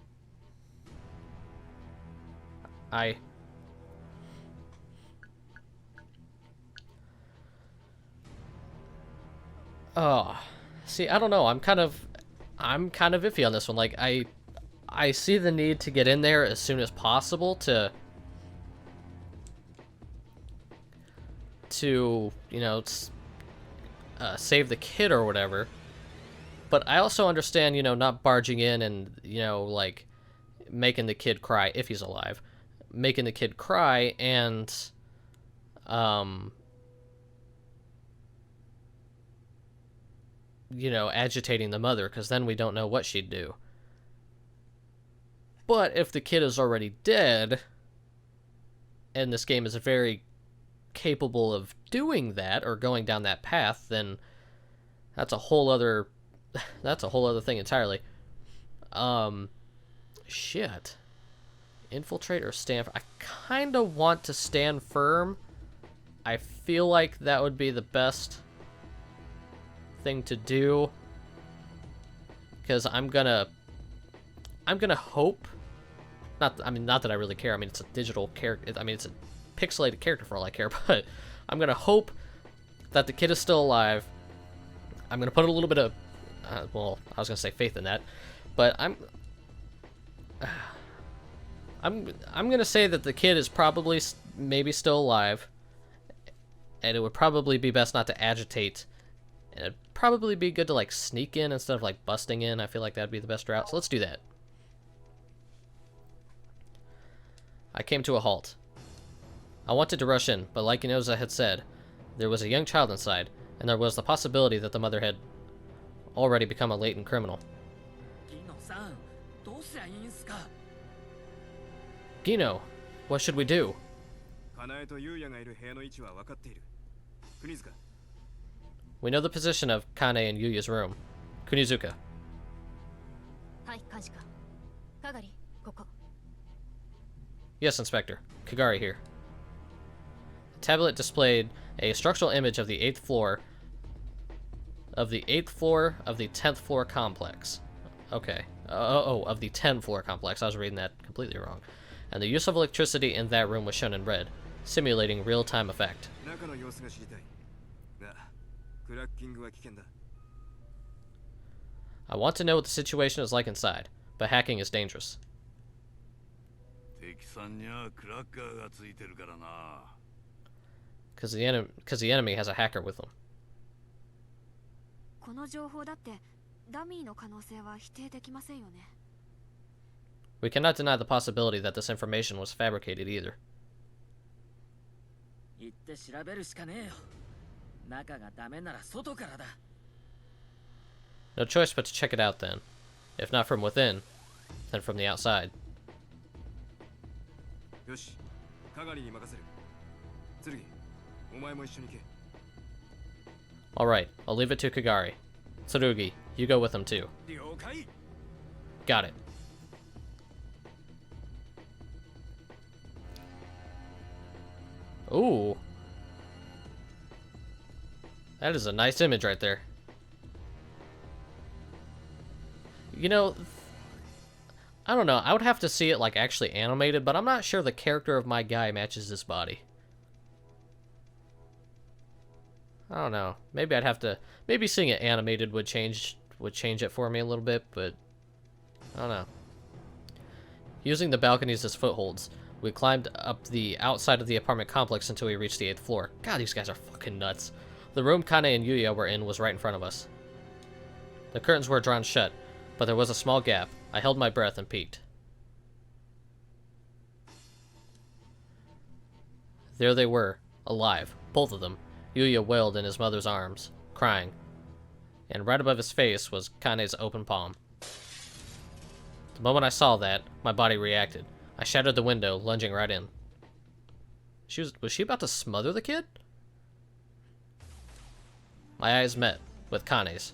Oh, see, I don't know. I'm kind of iffy on this one. Like, I see the need to get in there as soon as possible to you know, save the kid or whatever. But I also understand, you know, not barging in and, you know, like, making the kid cry, if he's alive. Making the kid cry and, you know, agitating the mother, because then we don't know what she'd do. But if the kid is already dead, and this game is very capable of doing that, or going down that path, then that's a whole other thing entirely. Shit. Infiltrate or stand... I kind of want to stand firm. I feel like that would be the best thing to do. Because I'm gonna hope... not that I really care. I mean, it's a digital character. I mean, it's a pixelated character for all I care. But I'm gonna hope that the kid is still alive. I'm gonna put a little bit of... well, I was gonna say faith in that. But I'm gonna say that the kid is probably maybe still alive, and it would probably be best not to agitate, and it'd probably be good to like sneak in instead of like busting in. I feel like that'd be the best route, so let's do that. I came to a halt. I wanted to rush in, but like Inoza had said, there was a young child inside, and there was the possibility that the mother had already become a latent criminal. Gino, what should we do? We know the position of Kane and Yuya's room. Kunizuka. Yes, Inspector. Kagari here. The tablet displayed a structural image of the 8th floor of the 10th floor complex. Okay. Of the 10th floor complex. I was reading that completely wrong. And the use of electricity in that room was shown in red, simulating real-time effect. I want to know what the situation is like inside, but hacking is dangerous. Because the enemy has a hacker with them. We cannot deny the possibility that this information was fabricated either. No choice but to check it out then. If not from within, then from the outside. Alright, I'll leave it to Kagari. Tsurugi, you go with him too. Got it. Ooh. That is a nice image right there. You know, I don't know. I would have to see it like actually animated, but I'm not sure the character of my guy matches this body. I don't know. Maybe I'd have to... maybe seeing it animated would change it for me a little bit, but I don't know. Using the balconies as footholds, we climbed up the outside of the apartment complex until we reached the 8th floor. God, these guys are fucking nuts. The room Kane and Yuya were in was right in front of us. The curtains were drawn shut, but there was a small gap. I held my breath and peeked. There they were, alive, both of them. Yuya wailed in his mother's arms, crying. And right above his face was Kane's open palm. The moment I saw that, my body reacted. I shattered the window, lunging right in. Was she about to smother the kid? My eyes met with Kane's.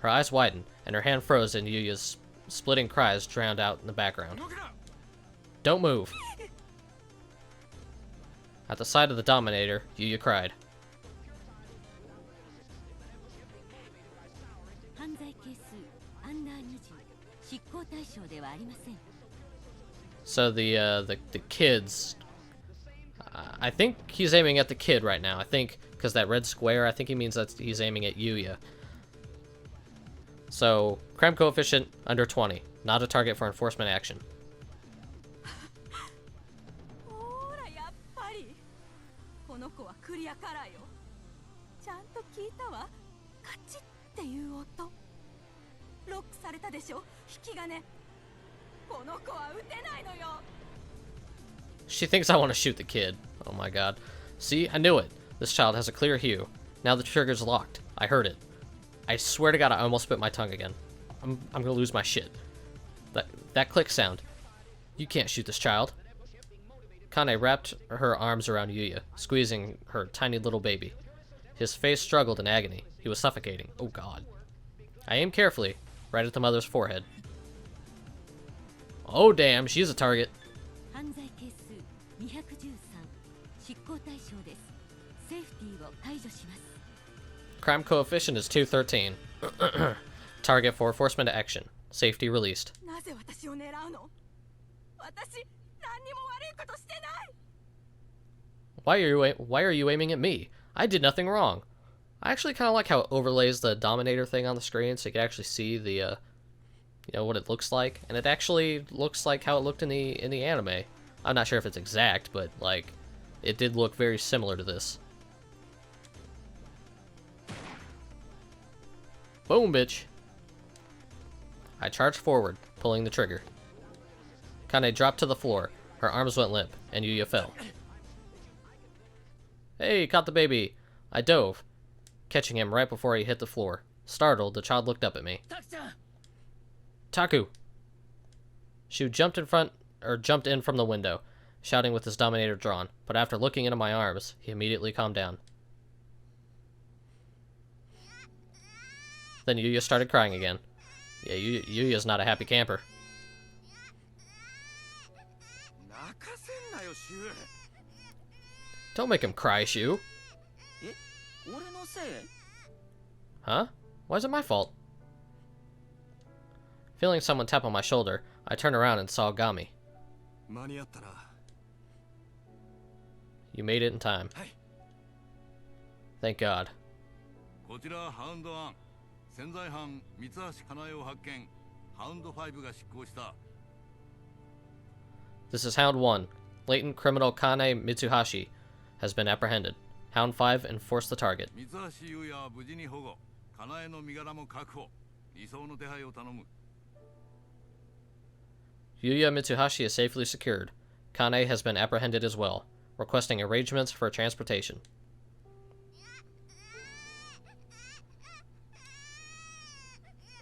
Her eyes widened, and her hand froze in Yuya's splitting cries drowned out in the background. Don't move! At the sight of the Dominator, Yuya cried. So the kids... I think he's aiming at the kid right now. I think, because that red square, I think he means that he's aiming at Yuya. So, crime coefficient under 20. Not a target for enforcement action. ロックされたでしょ、引き金。この子は撃てないのよ。 She thinks I want to shoot the kid. Oh my god. See, I knew it. This child has a clear hue. Now the trigger's locked. I heard it. I swear to god, I almost bit my tongue again. I'm gonna lose my shit. That click sound. You can't shoot this child. Kane wrapped her arms around Yuya, squeezing her tiny little baby. His face struggled in agony. He was suffocating. Oh god. I aimed carefully, right at the mother's forehead. Oh damn, she's a target. 犯罪係数213、執行対象です。セーフティーを解除します。 Crime coefficient is 213. Target for enforcement action. Safety released. なぜ私を狙うの？私何にも悪いことしてない。 Why are you aiming at me? I did nothing wrong. I actually kind of like how it overlays the Dominator thing on the screen, so you can actually see the, you know, what it looks like, and it actually looks like how it looked in the anime. I'm not sure if it's exact, but like, it did look very similar to this. Boom, bitch. I charged forward, pulling the trigger. Kane dropped to the floor. Her arms went limp, and Yuya fell. Hey, caught the baby. I dove, catching him right before he hit the floor. Startled, the child looked up at me. Taku! Shu jumped in from the window, shouting with his Dominator drawn, but after looking into my arms, he immediately calmed down. Then Yuya started crying again. Yeah, Yuya's not a happy camper. Don't make him cry, Shu. Huh? Why is it my fault? Feeling someone tap on my shoulder, I turned around and saw Gami. You made it in time. Thank God. こちらハウンド1、潜在犯三橋かなえを発見。ハウンド5が執行した。 This is Hound 1. Latent criminal Kane Mitsuhashi has been apprehended. Hound 5 enforced the target. 三橋優也は無事に保護。かなえの身柄も確保。移送の手配を頼む。 Yuya Mitsuhashi is safely secured. Kane has been apprehended as well, requesting arrangements for transportation.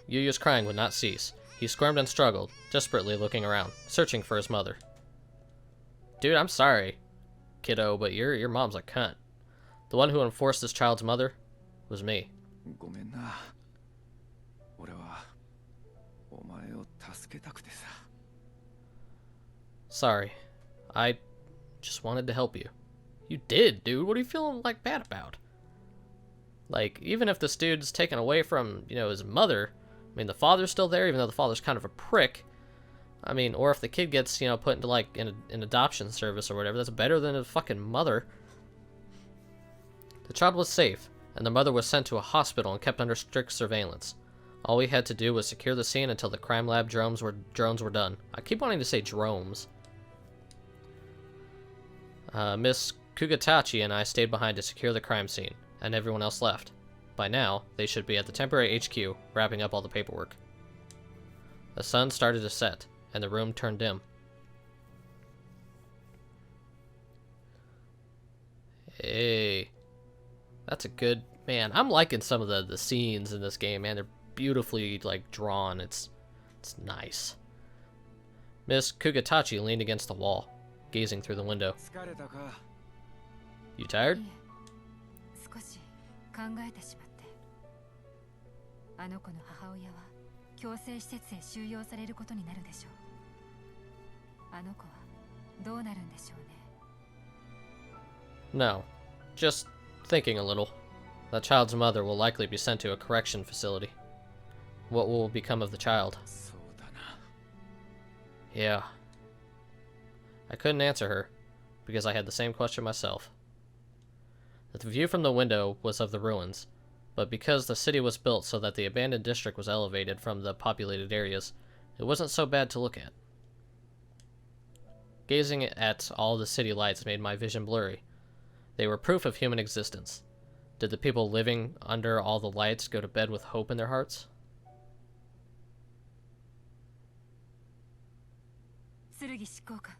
Yuya's crying would not cease. He squirmed and struggled, desperately looking around, searching for his mother. Dude, I'm sorry, kiddo, but your mom's a cunt. The one who enforced this child's mother was me. ごめんな。俺はお前を助けたくてさ。 Sorry. I just wanted to help you. You did, dude. What are you feeling like bad about? Like, even if this dude's taken away from, you know, his mother, I mean, the father's still there, even though the father's kind of a prick. I mean, or if the kid gets, you know, put into, like, an adoption service or whatever, that's better than his fucking mother. The child was safe, and the mother was sent to a hospital and kept under strict surveillance. All we had to do was secure the scene until the crime lab drones were done. I keep wanting to say drones. Miss Kugatachi and I stayed behind to secure the crime scene, and everyone else left. By now, they should be at the temporary HQ, wrapping up all the paperwork. The sun started to set, and the room turned dim. Hey. That's a good... Man, I'm liking some of the scenes in this game, man. They're beautifully, like, drawn. It's nice. Miss Kugatachi leaned against the wall, gazing through the window. You tired? 少し考えてしまって。あの子の母親は強制施設へ収容されることになるでしょう。あの子はどうなるんでしょうね。No. Just thinking a little. The child's mother will likely be sent to a correction facility. What will become of the child? Yeah. I couldn't answer her, because I had the same question myself. The view from the window was of the ruins, but because the city was built so that the abandoned district was elevated from the populated areas, it wasn't so bad to look at. Gazing at all the city lights made my vision blurry. They were proof of human existence. Did the people living under all the lights go to bed with hope in their hearts? 剣執行官、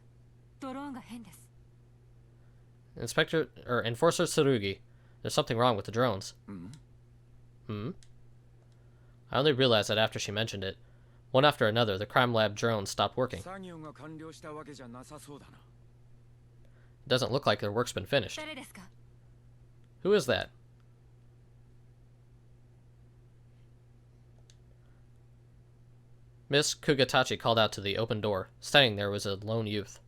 ドローンが変です。 Enforcer Tsurugi. There's something wrong with the drones. I only realized that after she mentioned it. One after another, the crime lab drones stopped working. It doesn't look like their work's been finished. Who is that? Miss Kugatachi called out to the open door. Standing there was a lone youth.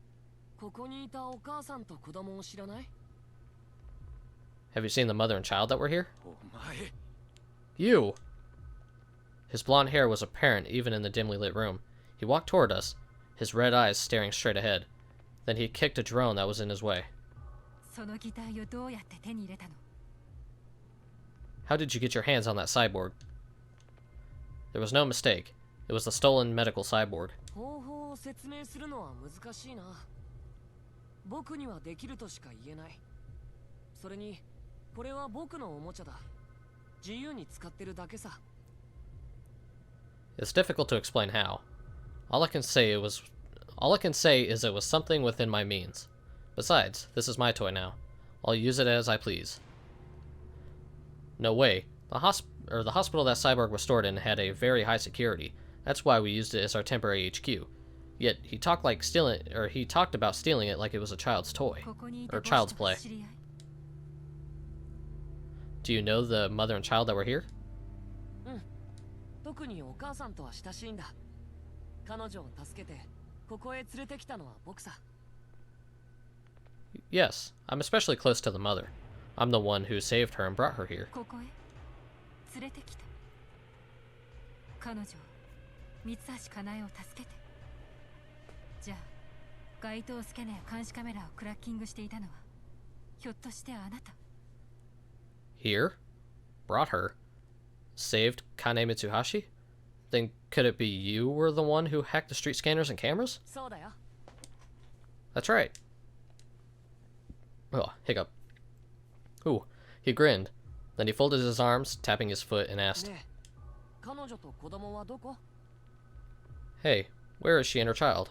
Have you seen the mother and child that were here? You! His blonde hair was apparent even in the dimly lit room. He walked toward us, his red eyes staring straight ahead. Then he kicked a drone that was in his way. How did you get your hands on that cyborg? There was no mistake. It was the stolen medical cyborg. It's difficult to explain how. All I can say is it was something within my means. Besides, this is my toy now. I'll use it as I please. No way. The hospital that Cyborg was stored in had a very high security. That's why we used it as our temporary HQ. Yet he talked about stealing it like it was a child's toy or child's play. Do you know the mother and child that were here? Yes, I'm especially close to the mother. I'm the one who saved her and brought her here. Here? Brought her? Saved Kane Mitsuhashi? Then could it be you were the one who hacked the street scanners and cameras? That's right. Oh, hiccup. Ooh, he grinned. Then he folded his arms, tapping his foot, and asked, Hey, where is she and her child?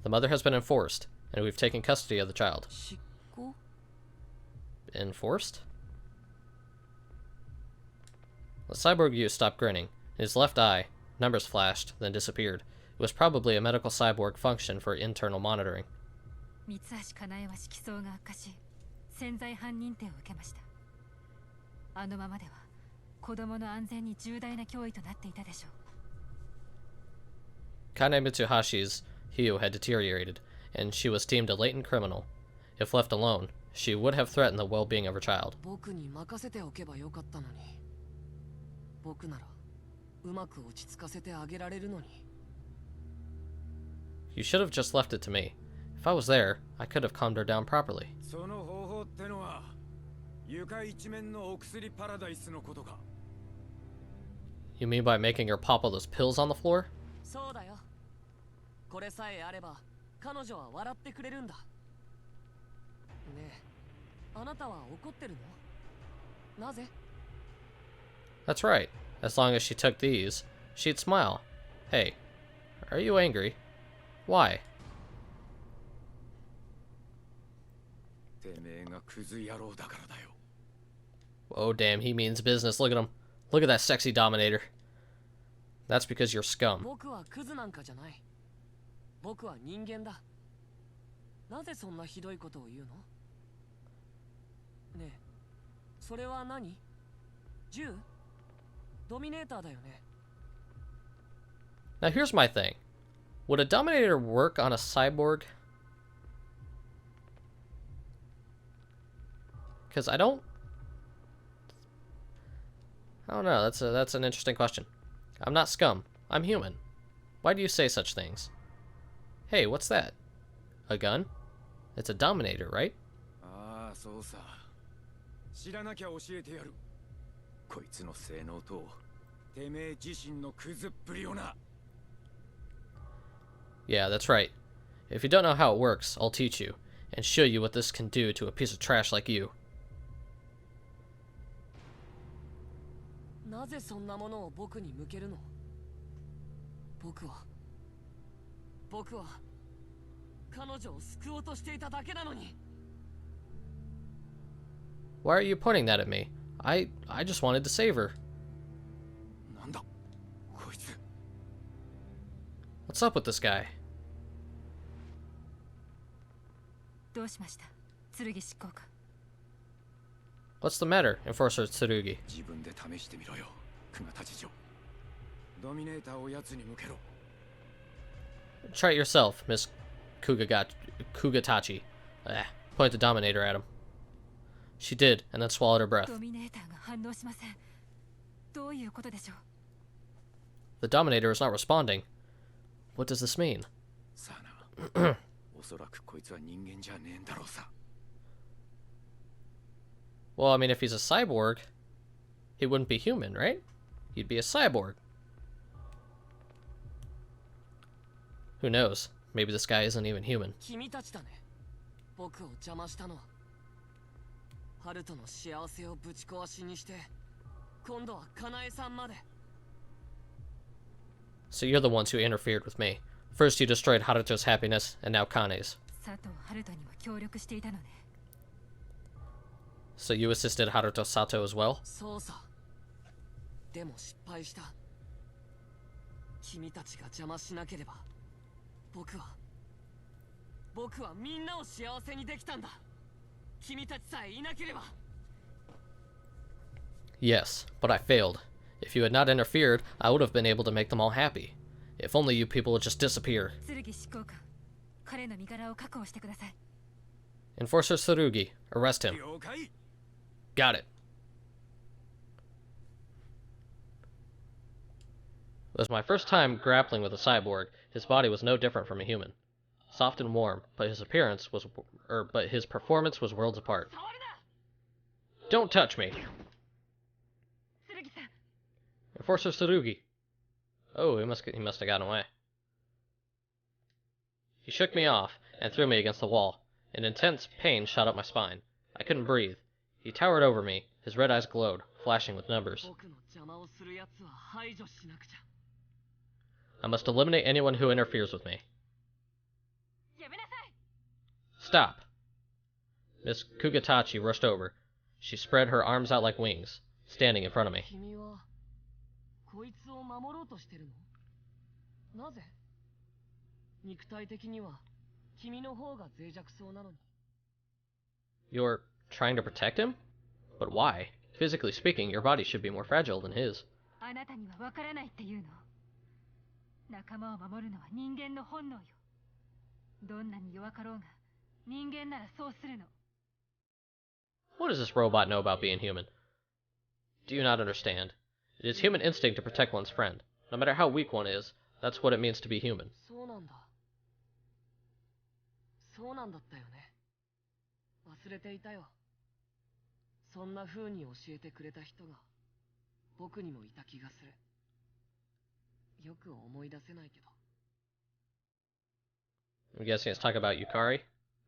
The mother has been enforced, and we've taken custody of the child. Enforced? The cyborg youth stopped grinning. In his left eye, numbers flashed, then disappeared. It was probably a medical cyborg function for internal monitoring. Kane Mitsuhashi's Hio had deteriorated, and she was deemed a latent criminal. If left alone, she would have threatened the well-being of her child. You should have just left it to me. If I was there, I could have calmed her down properly. You mean by making her pop all those pills on the floor? That's right. As long as she took these, she'd smile. Hey, are you angry? Why? Oh damn, he means business. Look at him. Look at that sexy Dominator. That's because you're scum. Now here's my thing. Would a Dominator work on a cyborg? Because I don't know. That's an interesting question. I'm not scum. I'm human. Why do you say such things? Hey, what's that? A gun? It's a Dominator, right? Yeah, that's right. If you don't know how it works, I'll teach you, and show you what this can do to a piece of trash like you. なぜそんなものを僕に向けるの？僕は彼女を救おうとしていただけなのに。 Why are you pointing that at me? I just wanted to save her. なんだこいつ。 What's up with this guy? どうしました、剣執行官。 What's the matter, Enforcer Tsurugi? 自分で試してみろよ、久我たち長。ドミネーターを奴に向けろ。 Try it yourself, Miss Kugatachi. Point the Dominator at him. She did, and then swallowed her breath. ドミネーターが反応しません。どういうことでしょう。 The Dominator is not responding. What does this mean? さあな。おそらくこいつは人間じゃねえんだろうさ。 Well, I mean, if he's a cyborg, he wouldn't be human, right? He'd be a cyborg. Who knows? Maybe this guy isn't even human. 君たちだね。僕を邪魔したのは。ハルトの幸せをぶち壊しにして、今度はカナエさんまで。 So you're the ones who interfered with me. First you destroyed Haruto's happiness, and now Kane's. 佐藤ハルトにも協力していたのね。 So you assisted Haruto Sato as well? そうさ。でも失敗した。君たちが邪魔しなければ、僕はみんなを幸せにできたんだ。君たちさえいなければ。 Yes, but I failed. If you had not interfered, I would have been able to make them all happy. If only you people would just disappear. 剣執行官、彼の身柄を確保してください。 Enforcer Tsurugi, arrest him. 了解。 Got it. It was my first time grappling with a cyborg. His body was no different from a human. Soft and warm, but his performance was worlds apart. Don't touch me! Enforcer Tsurugi. Oh, he must have gotten away. He shook me off and threw me against the wall. An intense pain shot up my spine. I couldn't breathe. He towered over me. His red eyes glowed, flashing with numbers. I must eliminate anyone who interferes with me. Stop! Miss Kugatachi rushed over. She spread her arms out like wings, standing in front of me. こいつを守ろうとしてるの？なぜ？肉体的には君の方が脆弱そうなのに。 You're trying to protect him? But why? Physically speaking, your body should be more fragile than his. あなたには分からないっていうの。仲間を守るのは人間の本能よ。どんなに弱かろうが、人間ならそうするの。 What does this robot know about being human? Do you not understand? It is human instinct to protect one's friend. No matter how weak one is, that's what it means to be human. そうなんだ。そうなんだったよね。忘れていたよ。そんな風に教えてくれた人が僕にもいた気がする。よく思い出せないけど。 I'm guessing it's talking about Yukari,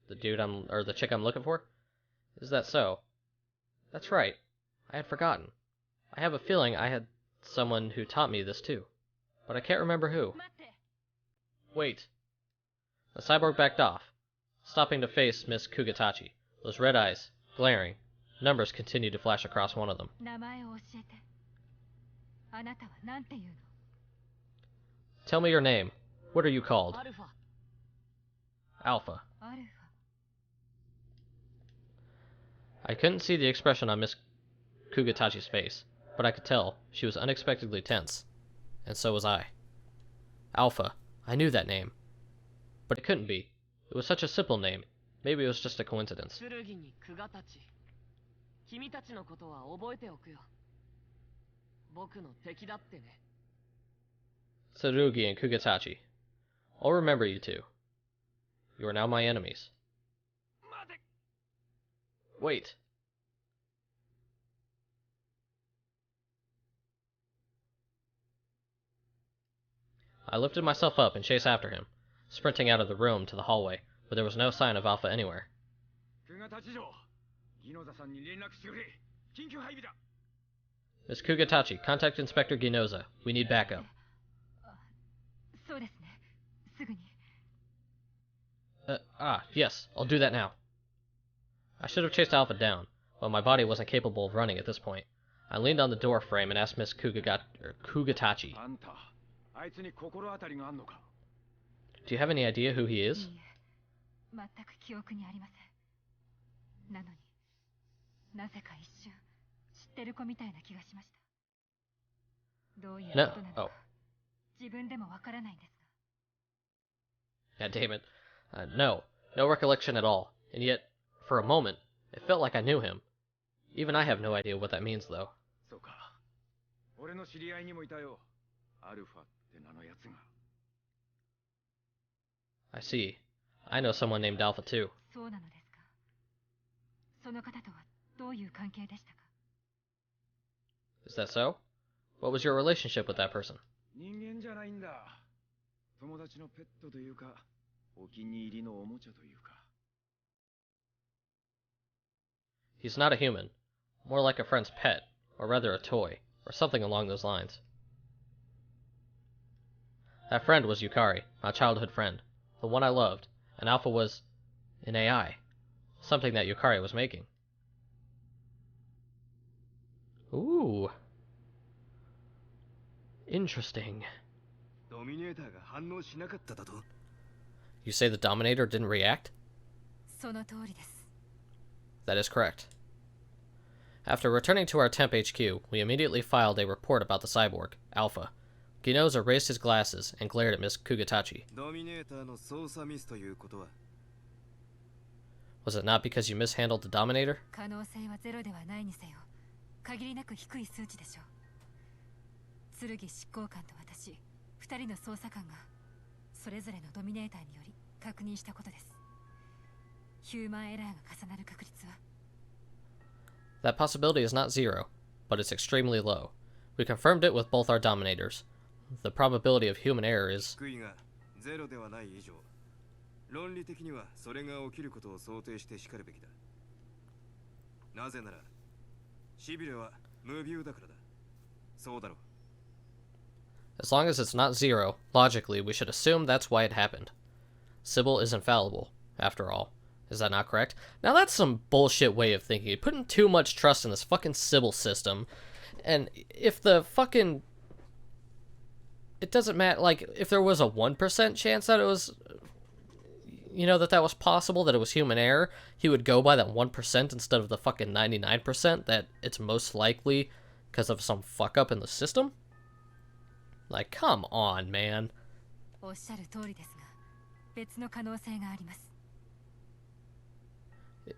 the chick I'm looking for. Is that so? That's right. I had forgotten. I have a feeling I had someone who taught me this too, but I can't remember who. Wait. The cyborg backed off, stopping to face Miss Kugatachi. Those red eyes, glaring. Numbers continued to flash across one of them. 名前を教えて。あなたは何て言うの？ Tell me your name. What are you called? アルファ。 Alpha. アルファ。 I couldn't see the expression on Miss Kugatachi's face, but I could tell she was unexpectedly tense. And so was I. Alpha. I knew that name. But it couldn't be. It was such a simple name. Maybe it was just a coincidence. 剣に久我たち。君たちのことは覚えておくよ。僕の敵だってね。 Tsurugi and Kugatachi. I'll remember you two. You are now my enemies. Wait. I lifted myself up and chased after him, sprinting out of the room to the hallway, but there was no sign of Alpha anywhere. Miss Kugatachi, contact Inspector Ginoza. We need backup. そうですね。すぐに。Yes, I'll do that now. I should have chased Alpha down, but my body wasn't capable of running at this point. I leaned on the door frame and asked Miss Kugatachi. あんた、あいつに心当たりがあんのか? Do you have any idea who he is? いいえ、全く記憶にありません。なのになぜか一瞬知ってる子みたいな気がしました。どういうことなのか、自分でもわからないんですが。God damn it. No recollection at all. And yet, for a moment, it felt like I knew him. Even I have no idea what that means, though. そうか。俺の知り合いにもいたよ。アルファって名のやつが。I see. I know someone named Alpha too. そうなのですか。その方とはどういう関係でしたか。 Is that so? What was your relationship with that person? 人間じゃないんだ。友達のペットというか、お気に入りのおもちゃというか。He's not a human. More like a friend's pet, or rather a toy, or something along those lines. That friend was Yukari, my childhood friend, the one I loved, and Alpha was an AI, something that Yukari was making. Ooh. Interesting. You say the Dominator didn't react? その通りです。 That is correct. After returning to our temp HQ, we immediately filed a report about the cyborg, Alpha. Ginoza raised his glasses and glared at Miss Kugatachi. Was it not because you mishandled the Dominator? 可能性はゼロではないにせよ、限りなく低い数値でしょう。剣執行官と私、二人の捜査官がそれぞれのドミネーターにより確認したことです。ヒューマンエラーが重なる確率は That possibility is not zero, but it's extremely low. We confirmed it with both our Dominators. The probability of human error is... ゼロではない以上、論理的にはそれが起きることを想定してしかるべきだ。なぜなら、シビルは無ビューだからだ。そうだろう。As long as it's not zero, logically, we should assume that's why it happened. Sybil is infallible, after all. Is that not correct? Now that's some bullshit way of thinking. You're putting too much trust in this fucking Sybil system. And if the fucking... It doesn't matter, like, if there was a 1% chance that it was... You know, that was possible, that it was human error, he would go by that 1% instead of the fucking 99% that it's most likely because of some fuck up in the system? Like, come on, man. おっしゃる通りですが、別の可能性があります。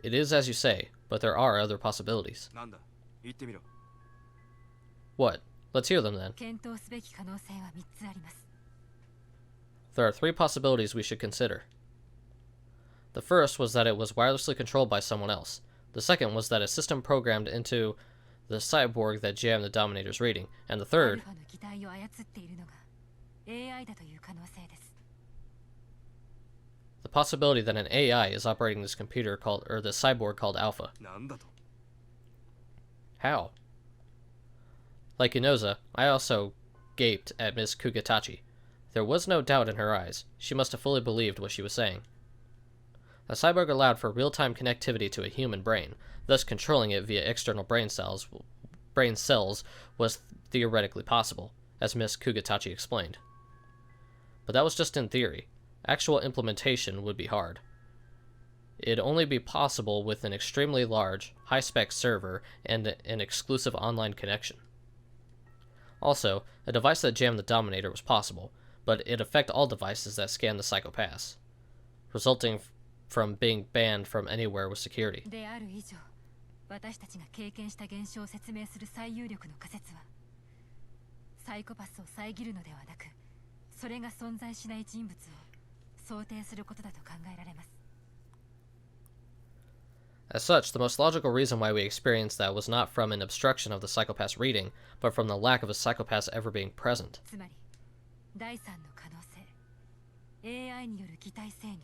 It is as you say, but there are other possibilities. なんだ、言ってみろ。 What? Let's hear them then. 検討すべき可能性は3つあります。 There are three possibilities we should consider. The first was that it was wirelessly controlled by someone else. The second was that a system programmed into the cyborg that jammed the Dominator's reading. And the third... アルファの機体を操っているのが AI だという可能性です。 The possibility that an AI is operating this computer called, or the cyborg called Alpha. なんだと? How? Like Inoza, I also gaped at Miss Kugatachi. There was no doubt in her eyes. She must have fully believed what she was saying. The cyborg allowed for real-time connectivity to a human brain, thus controlling it via external brain cells was theoretically possible, as Miss Kugatachi explained. But that was just in theory. Actual implementation would be hard. It'd only be possible with an extremely large, high-spec server and an exclusive online connection. Also, a device that jammed the Dominator was possible, but it'd affect all devices that scan the Psychopaths, resulting from being banned from anywhere with security. である以上、私たちが経験した現象を説明する最有力の仮説は、サイコパスを遮るのではなく、それが存在しない人物を想定することだと考えられます。As such, the most logical reason why we experienced that was not from an obstruction of the Psychopath's reading, but from the lack of a Psychopath ever being present. つまり、第三の可能性、AI による擬態制御。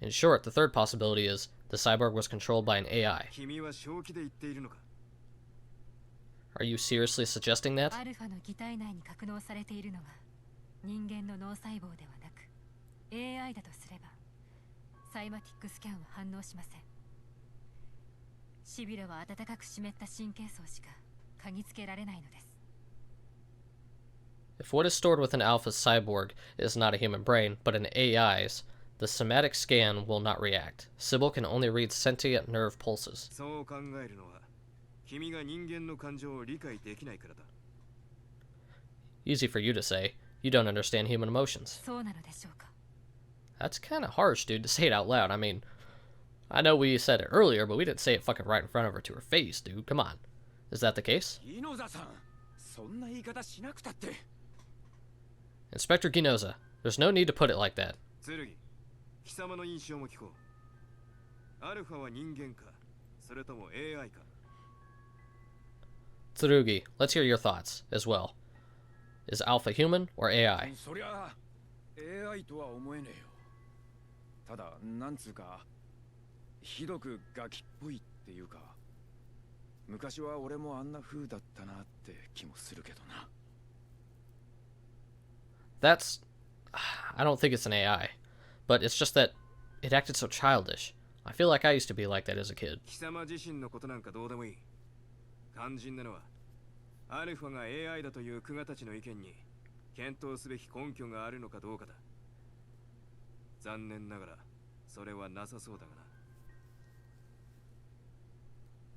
In short, the third possibility is the cyborg was controlled by an AI. 君は正気で言っているのか? Are you seriously suggesting that? アルファの擬態内に格納されているのが人間の脳細胞ではなく AI だとすればサイマティックスキャンは反応しません。シビラは温かく湿った神経層しか嗅ぎつけられないのです。 If what is stored with an alpha cyborg is not a human brain, but an AI's, the somatic scan will not react. Sybil can only read sentient nerve pulses. そう考えるのは君が人間の感情を理解できないからだ。 Easy for you to say. You don't understand human emotions. そうなのでしょうか。 That's kind of harsh, dude, to say it out loud. I mean, I know we said it earlier, but we didn't say it fucking right in front of her to her face, dude. Come on. Is that the case? ギノザさん、そんな言い方しなくたって。Inspector Ginoza, there's no need to put it like that. 剣、貴様の印象も聞こう。アルファは人間か、それとも AI か。 Tsurugi, let's hear your thoughts as well. Is Alpha human or AI? そりゃ AI とは思えねえよ。ただなんつうかひどくガキっぽいっていうか、昔は俺もあんな風だったなって気もするけどな。 That's... I don't think it's an AI, but it's just that it acted so childish. I feel like I used to be like that as a kid. 貴様自身のことなんかどうでもいい。肝心なのはアルファが AI だというクガたちの意見に検討すべき根拠があるのかどうかだ。残念ながらそれはなさそうだがな。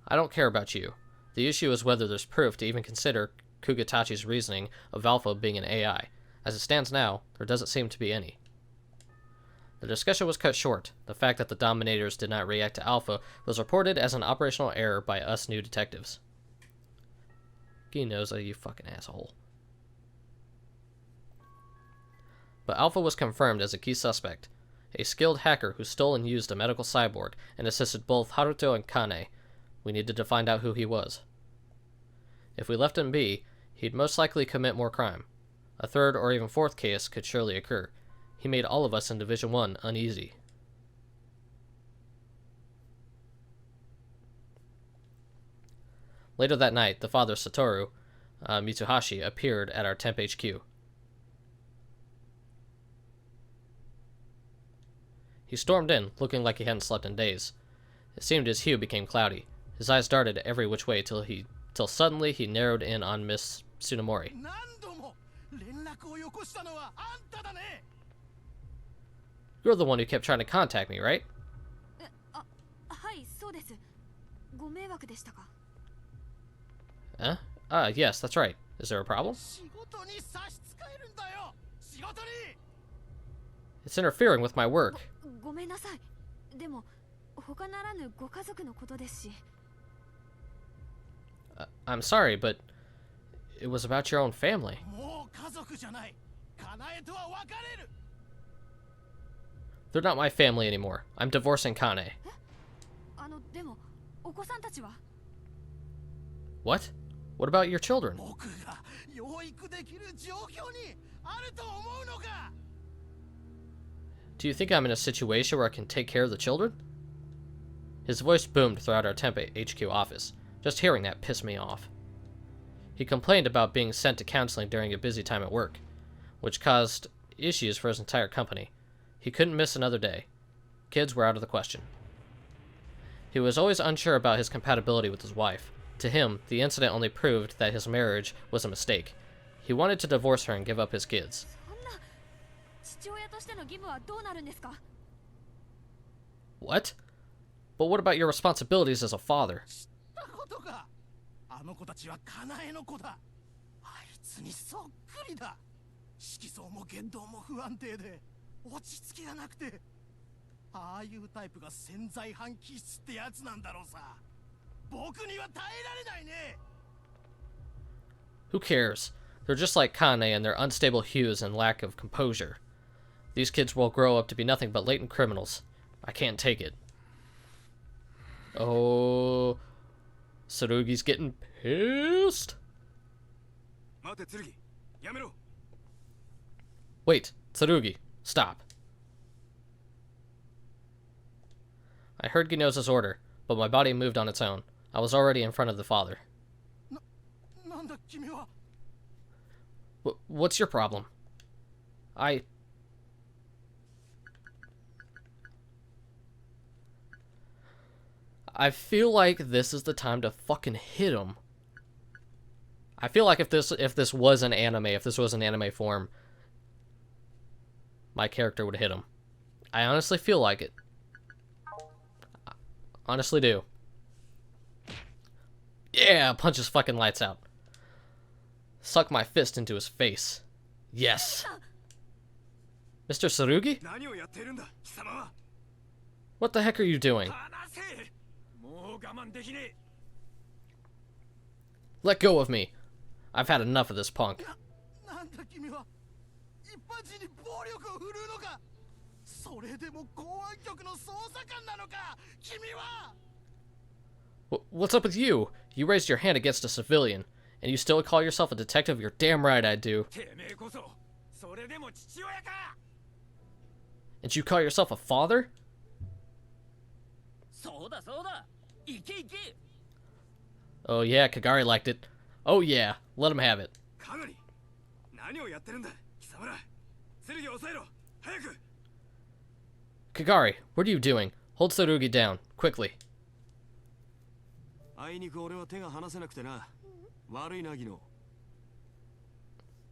I don't care about you. The issue is whether there's proof to even consider Kugatachi's reasoning of Alpha being an AI. As it stands now, there doesn't seem to be any. The discussion was cut short. The fact that the Dominators did not react to Alpha was reported as an operational error by us new detectives. Ginoza, you fucking asshole. But Alpha was confirmed as a key suspect, a skilled hacker who stole and used a medical cyborg and assisted both Haruto and Kane. We needed to find out who he was. If we left him be, he'd most likely commit more crime. A third or even fourth case could surely occur. He made all of us in Division 1 uneasy. Later that night, the father Satoru, Mitsuhashi, appeared at our temp HQ. He stormed in, looking like he hadn't slept in days. It seemed his hue became cloudy. His eyes darted every which way till suddenly he narrowed in on Miss Tsunemori. You're the one who kept trying to contact me, right? はい、そうです。ご迷惑でしたか？ Huh? Yes, that's right. Is there a problem? It's interfering with my work. ごめんなさい。でも他ならぬご家族のことですし。I'm sorry, but it was about your own family. They're not my family anymore. I'm divorcing Kane. でもお子さんたちは？ What? What about your children? Do you think I'm in a situation where I can take care of the children? His voice boomed throughout our temp HQ office. Just hearing that pissed me off. He complained about being sent to counseling during a busy time at work, which caused issues for his entire company. He couldn't miss another day. Kids were out of the question. He was always unsure about his compatibility with his wife. To him, the incident only proved that his marriage was a mistake. He wanted to divorce her and give up his kids. 父親としての義務はどうなるんですか？ What? But what about your responsibilities as a father? あの子たちはカナエの子だ。あいつにそっくりだ。色相も言動も不安定で落ち着きがなくて、ああいうタイプが潜在犯気質ってやつなんだろうさ。僕には耐えられないね。 Who cares? They're just like Kane and their unstable hues and lack of composure. These kids will grow up to be nothing but latent criminals. I can't take it. Oh, Tsurugi's getting pissed. Wait, Tsurugi, stop. I heard Ginoza's order, but my body moved on its own. I was already in front of the father. 君は。 What's your problem? I feel like this is the time to fucking hit him. I feel like if this was an anime form, my character would hit him. I honestly feel like it. Honestly do. Yeah, punch his fucking lights out. Suck my fist into his face. Yes. Mr. Tsurugi? What the heck are you doing? Let go of me. I've had enough of this punk. What's up with you? You raised your hand against a civilian, and you still call yourself a detective? You're damn right I do. And you call yourself a father? Oh yeah, Kagari liked it. Oh yeah, let him have it. Kagari, what are you doing? Hold Tsurugi down, quickly.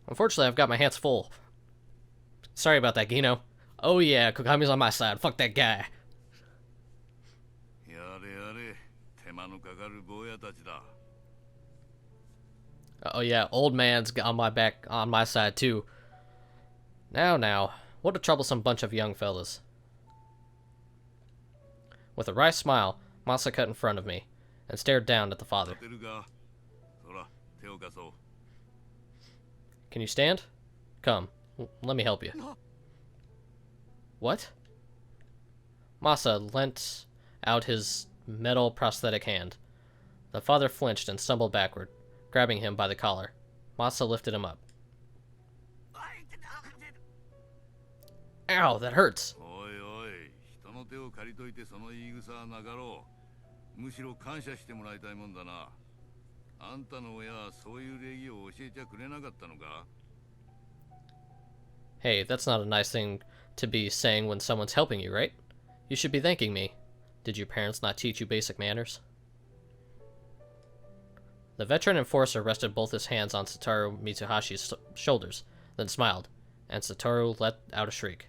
Unfortunately, I've got my hands full. Sorry about that, Gino. Oh yeah, Kagami's on my side. Fuck that guy. Oh yeah, old man's on my side too. Now, what a troublesome bunch of young fellas. With a wry smile, Masa cut in front of me and stared down at the father. Can you stand? Come, let me help you. What? Masa leant out his metal prosthetic hand. The father flinched and stumbled backward, grabbing him by the collar. Masa lifted him up. Ow, that hurts. Hey, that's not a nice thing to be saying when someone's helping you, right? You should be thanking me. Did your parents not teach you basic manners? The veteran enforcer rested both his hands on Satoru Mitsuhashi's shoulders, then smiled, and Satoru let out a shriek.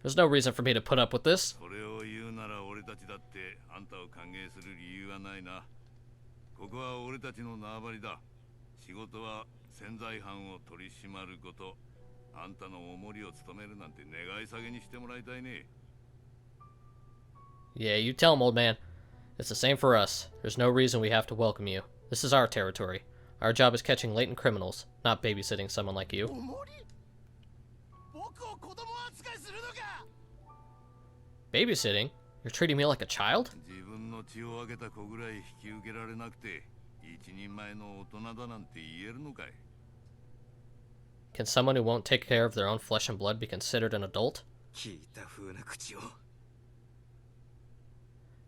There's no reason for me to put up with this. Yeah, you tell him, old man. It's the same for us. There's no reason we have to welcome you. This is our territory. Our job is catching latent criminals, not babysitting someone like you. Babysitting? You're treating me like a child? Can someone who won't take care of their own flesh and blood be considered an adult?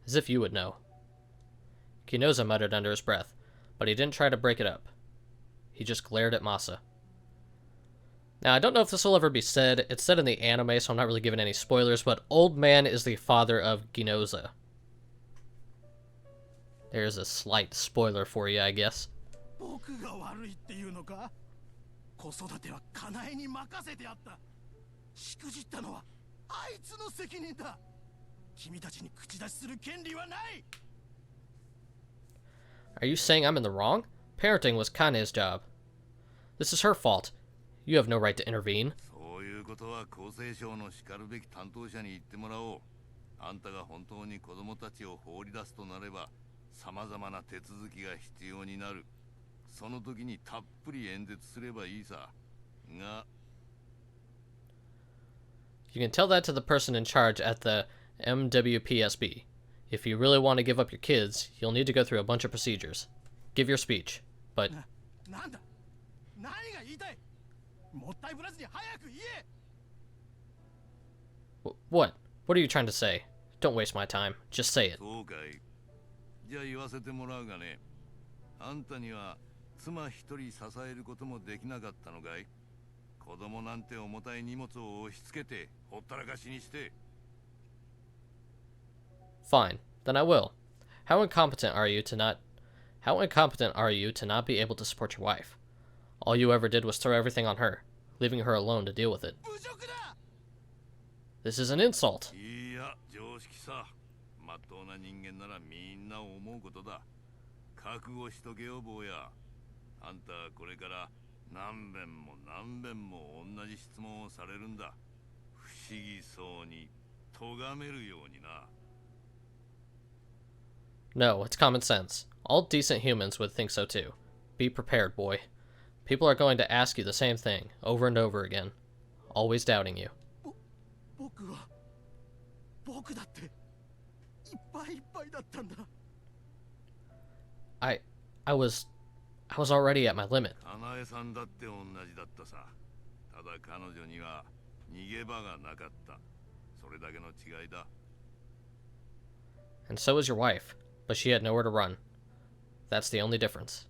As if you would know. Kinoza muttered under his breath, but he didn't try to break it up. He just glared at Masa. Now, I don't know if this will ever be said. It's said in the anime, so I'm not really giving any spoilers, but Old Man is the father of Ginoza. There's a slight spoiler for you, I guess. Are you saying I'm in the wrong? Parenting was Kane's job. This is her fault. You have no right to intervene. You can tell that to the person in charge at the MWPSB. If you really want to give up your kids, you'll need to go through a bunch of procedures. Give your speech, but... What? What are you trying to say? Don't waste my time. Just say it. そうかい。じゃあ言わせてもらうがね。あんたには妻一人支えることもできなかったのかい？子供なんて重たい荷物を押し付けてほったらかしにして。Fine, then I will. How incompetent are you to not be able to support your wife? All you ever did was throw everything on her, leaving her alone to deal with it. This is an insult. いや、常識さ。まっとうな人間ならみんな思うことだ。覚悟しとけよ、坊や。あんたこれから何遍も何遍も同じ質問をされるんだ。不思議そうに咎めるようにな。No, it's common sense. All decent humans would think so too. Be prepared, boy. People are going to ask you the same thing, over and over again. Always doubting you. 僕だっていっぱいいっぱいだったんだ。I was already at my limit. かなえさんだって同じだったさ。ただ彼女には逃げ場がなかった。それだけの違いだ。And so was your wife, but she had nowhere to run. That's the only difference.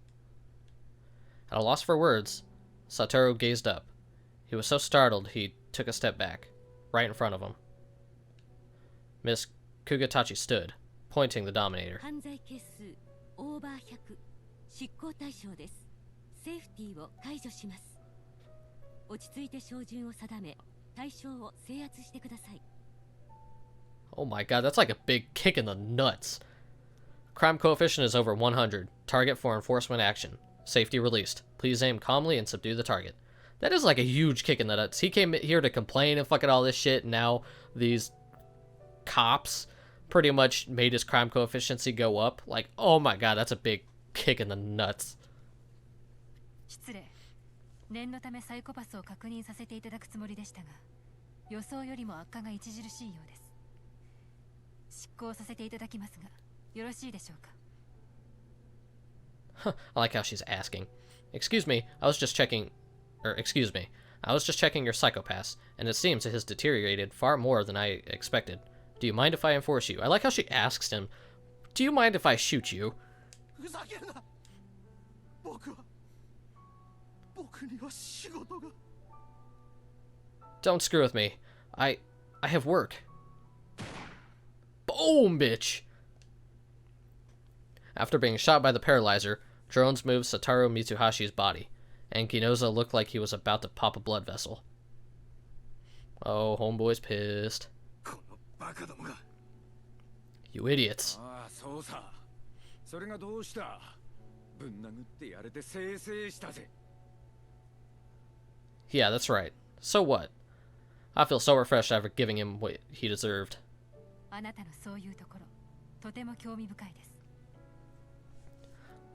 At a loss for words, Satoru gazed up. He was so startled he took a step back, right in front of him. Miss Kugatachi stood, pointing the Dominator. 犯罪係数オーバー100執行対象です。セーフティーを解除します。落ち着いて照準を定め、対象を制圧してください。Oh my god, that's like a big kick in the nuts. Crime coefficient is over 100. Target for enforcement action. Safety released. Please aim calmly and subdue the target. That is like a huge kick in the nuts. He came here to complain and fucking all this shit, and now these cops pretty much made his crime coefficiency go up. Like, oh my god, that's a big kick in the nuts. 失礼。念のためサイコパスを確認させていただくつもりでしたが、予想よりも悪化が著しいようです。執行させていただきますが、よろしいでしょうか。I like how she's asking. Excuse me, I was just checking your psychopath, and it seems it has deteriorated far more than I expected. Do you mind if I enforce you? I like how she asks him, do you mind if I shoot you? ふざけるな。僕には仕事が。Don't screw with me. I have work. Boom, bitch! After being shot by the paralyzer, drones moved Satoru Mitsuhashi's body, and Ginoza looked like he was about to pop a blood vessel. Oh, homeboy's pissed. You idiots. ああ、そうさ。それがどうした？ぶん殴ってやれてせいせいしたぜ。Yeah, that's right. So what? I feel so refreshed after giving him what he deserved. あなたのそういうところ、とても興味深いです。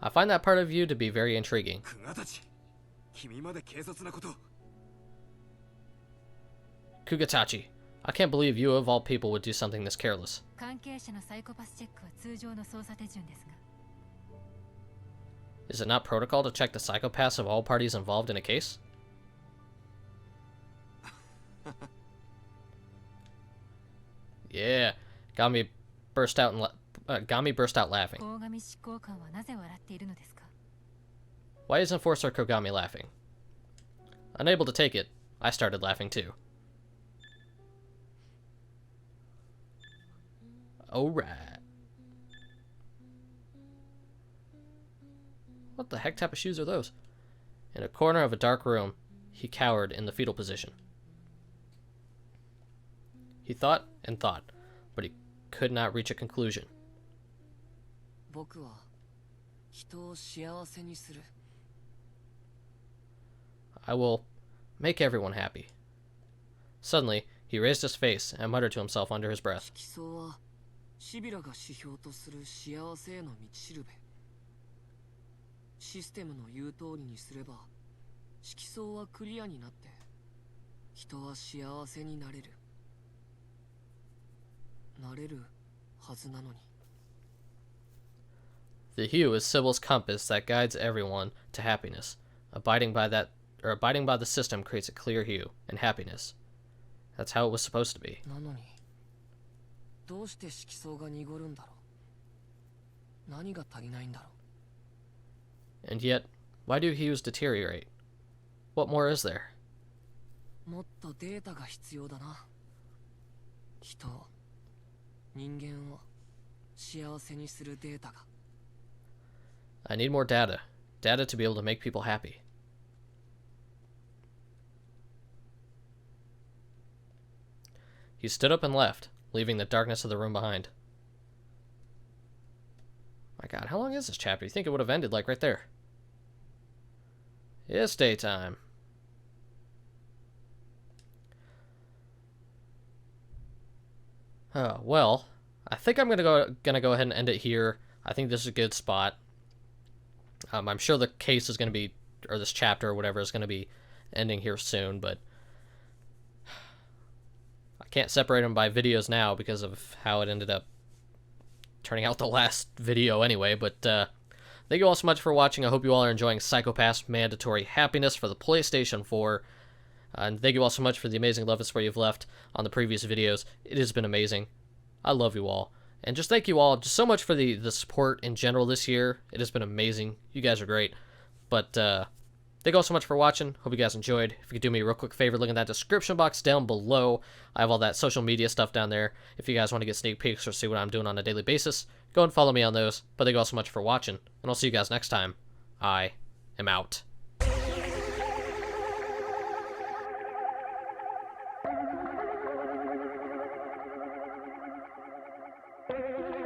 I find that part of you to be very intriguing. 君まで警察なこと。Kugatachi, I can't believe you of all people would do something this careless. 関係者のサイコパスチェックは通常の捜査手順ですが。Is it not protocol to check the psychopaths of all parties involved in a case? Yeah, Gami burst out laughing. 鴻上執行官はなぜ笑っているのですか？ Why is Enforcer Kogami laughing? Unable to take it, I started laughing too. Alright. What the heck type of shoes are those? In a corner of a dark room, he cowered in the fetal position. He thought and thought, but he could not reach a conclusion. 僕は人を幸せにする。I will make everyone happy. Suddenly, he raised his face and muttered to himself under his breath. 色相はシビラが指標とする幸せへの道しるべ。システムの言う通りにすれば、色相はクリアになって、人は幸せになれる。なれるはずなのに。The hue is Sybil's compass that guides everyone to happiness. Abiding by the system creates a clear hue and happiness. That's how it was supposed to be. なのに、どうして色相が濁るんだろう。何が足りないんだろう。 And yet, why do hues deteriorate? What more is there? もっとデータが必要だな。人を、人間を幸せにするデータが。I need more data. Data to be able to make people happy. He stood up and left, leaving the darkness of the room behind. My god, how long is this chapter? You think it would have ended like right there? It's daytime. Well, I think I'm gonna go ahead and end it here. I think this is a good spot. I'm sure the case is gonna be, or this chapter or whatever is gonna be ending here soon, but I can't separate them by videos now because of how it ended up turning out the last video anyway. But thank you all so much for watching. I hope you all are enjoying Psycho Pass Mandatory Happiness for the PlayStation 4. And thank you all so much for the amazing love and support you've left on the previous videos. It has been amazing. I love you all. And just thank you all just so much for the support in general this year. It has been amazing. You guys are great. But thank you all so much for watching. Hope you guys enjoyed. If you could do me a real quick favor, look in that description box down below. I have all that social media stuff down there. If you guys want to get sneak peeks or see what I'm doing on a daily basis, go and follow me on those. But thank you all so much for watching. And I'll see you guys next time. I am out. You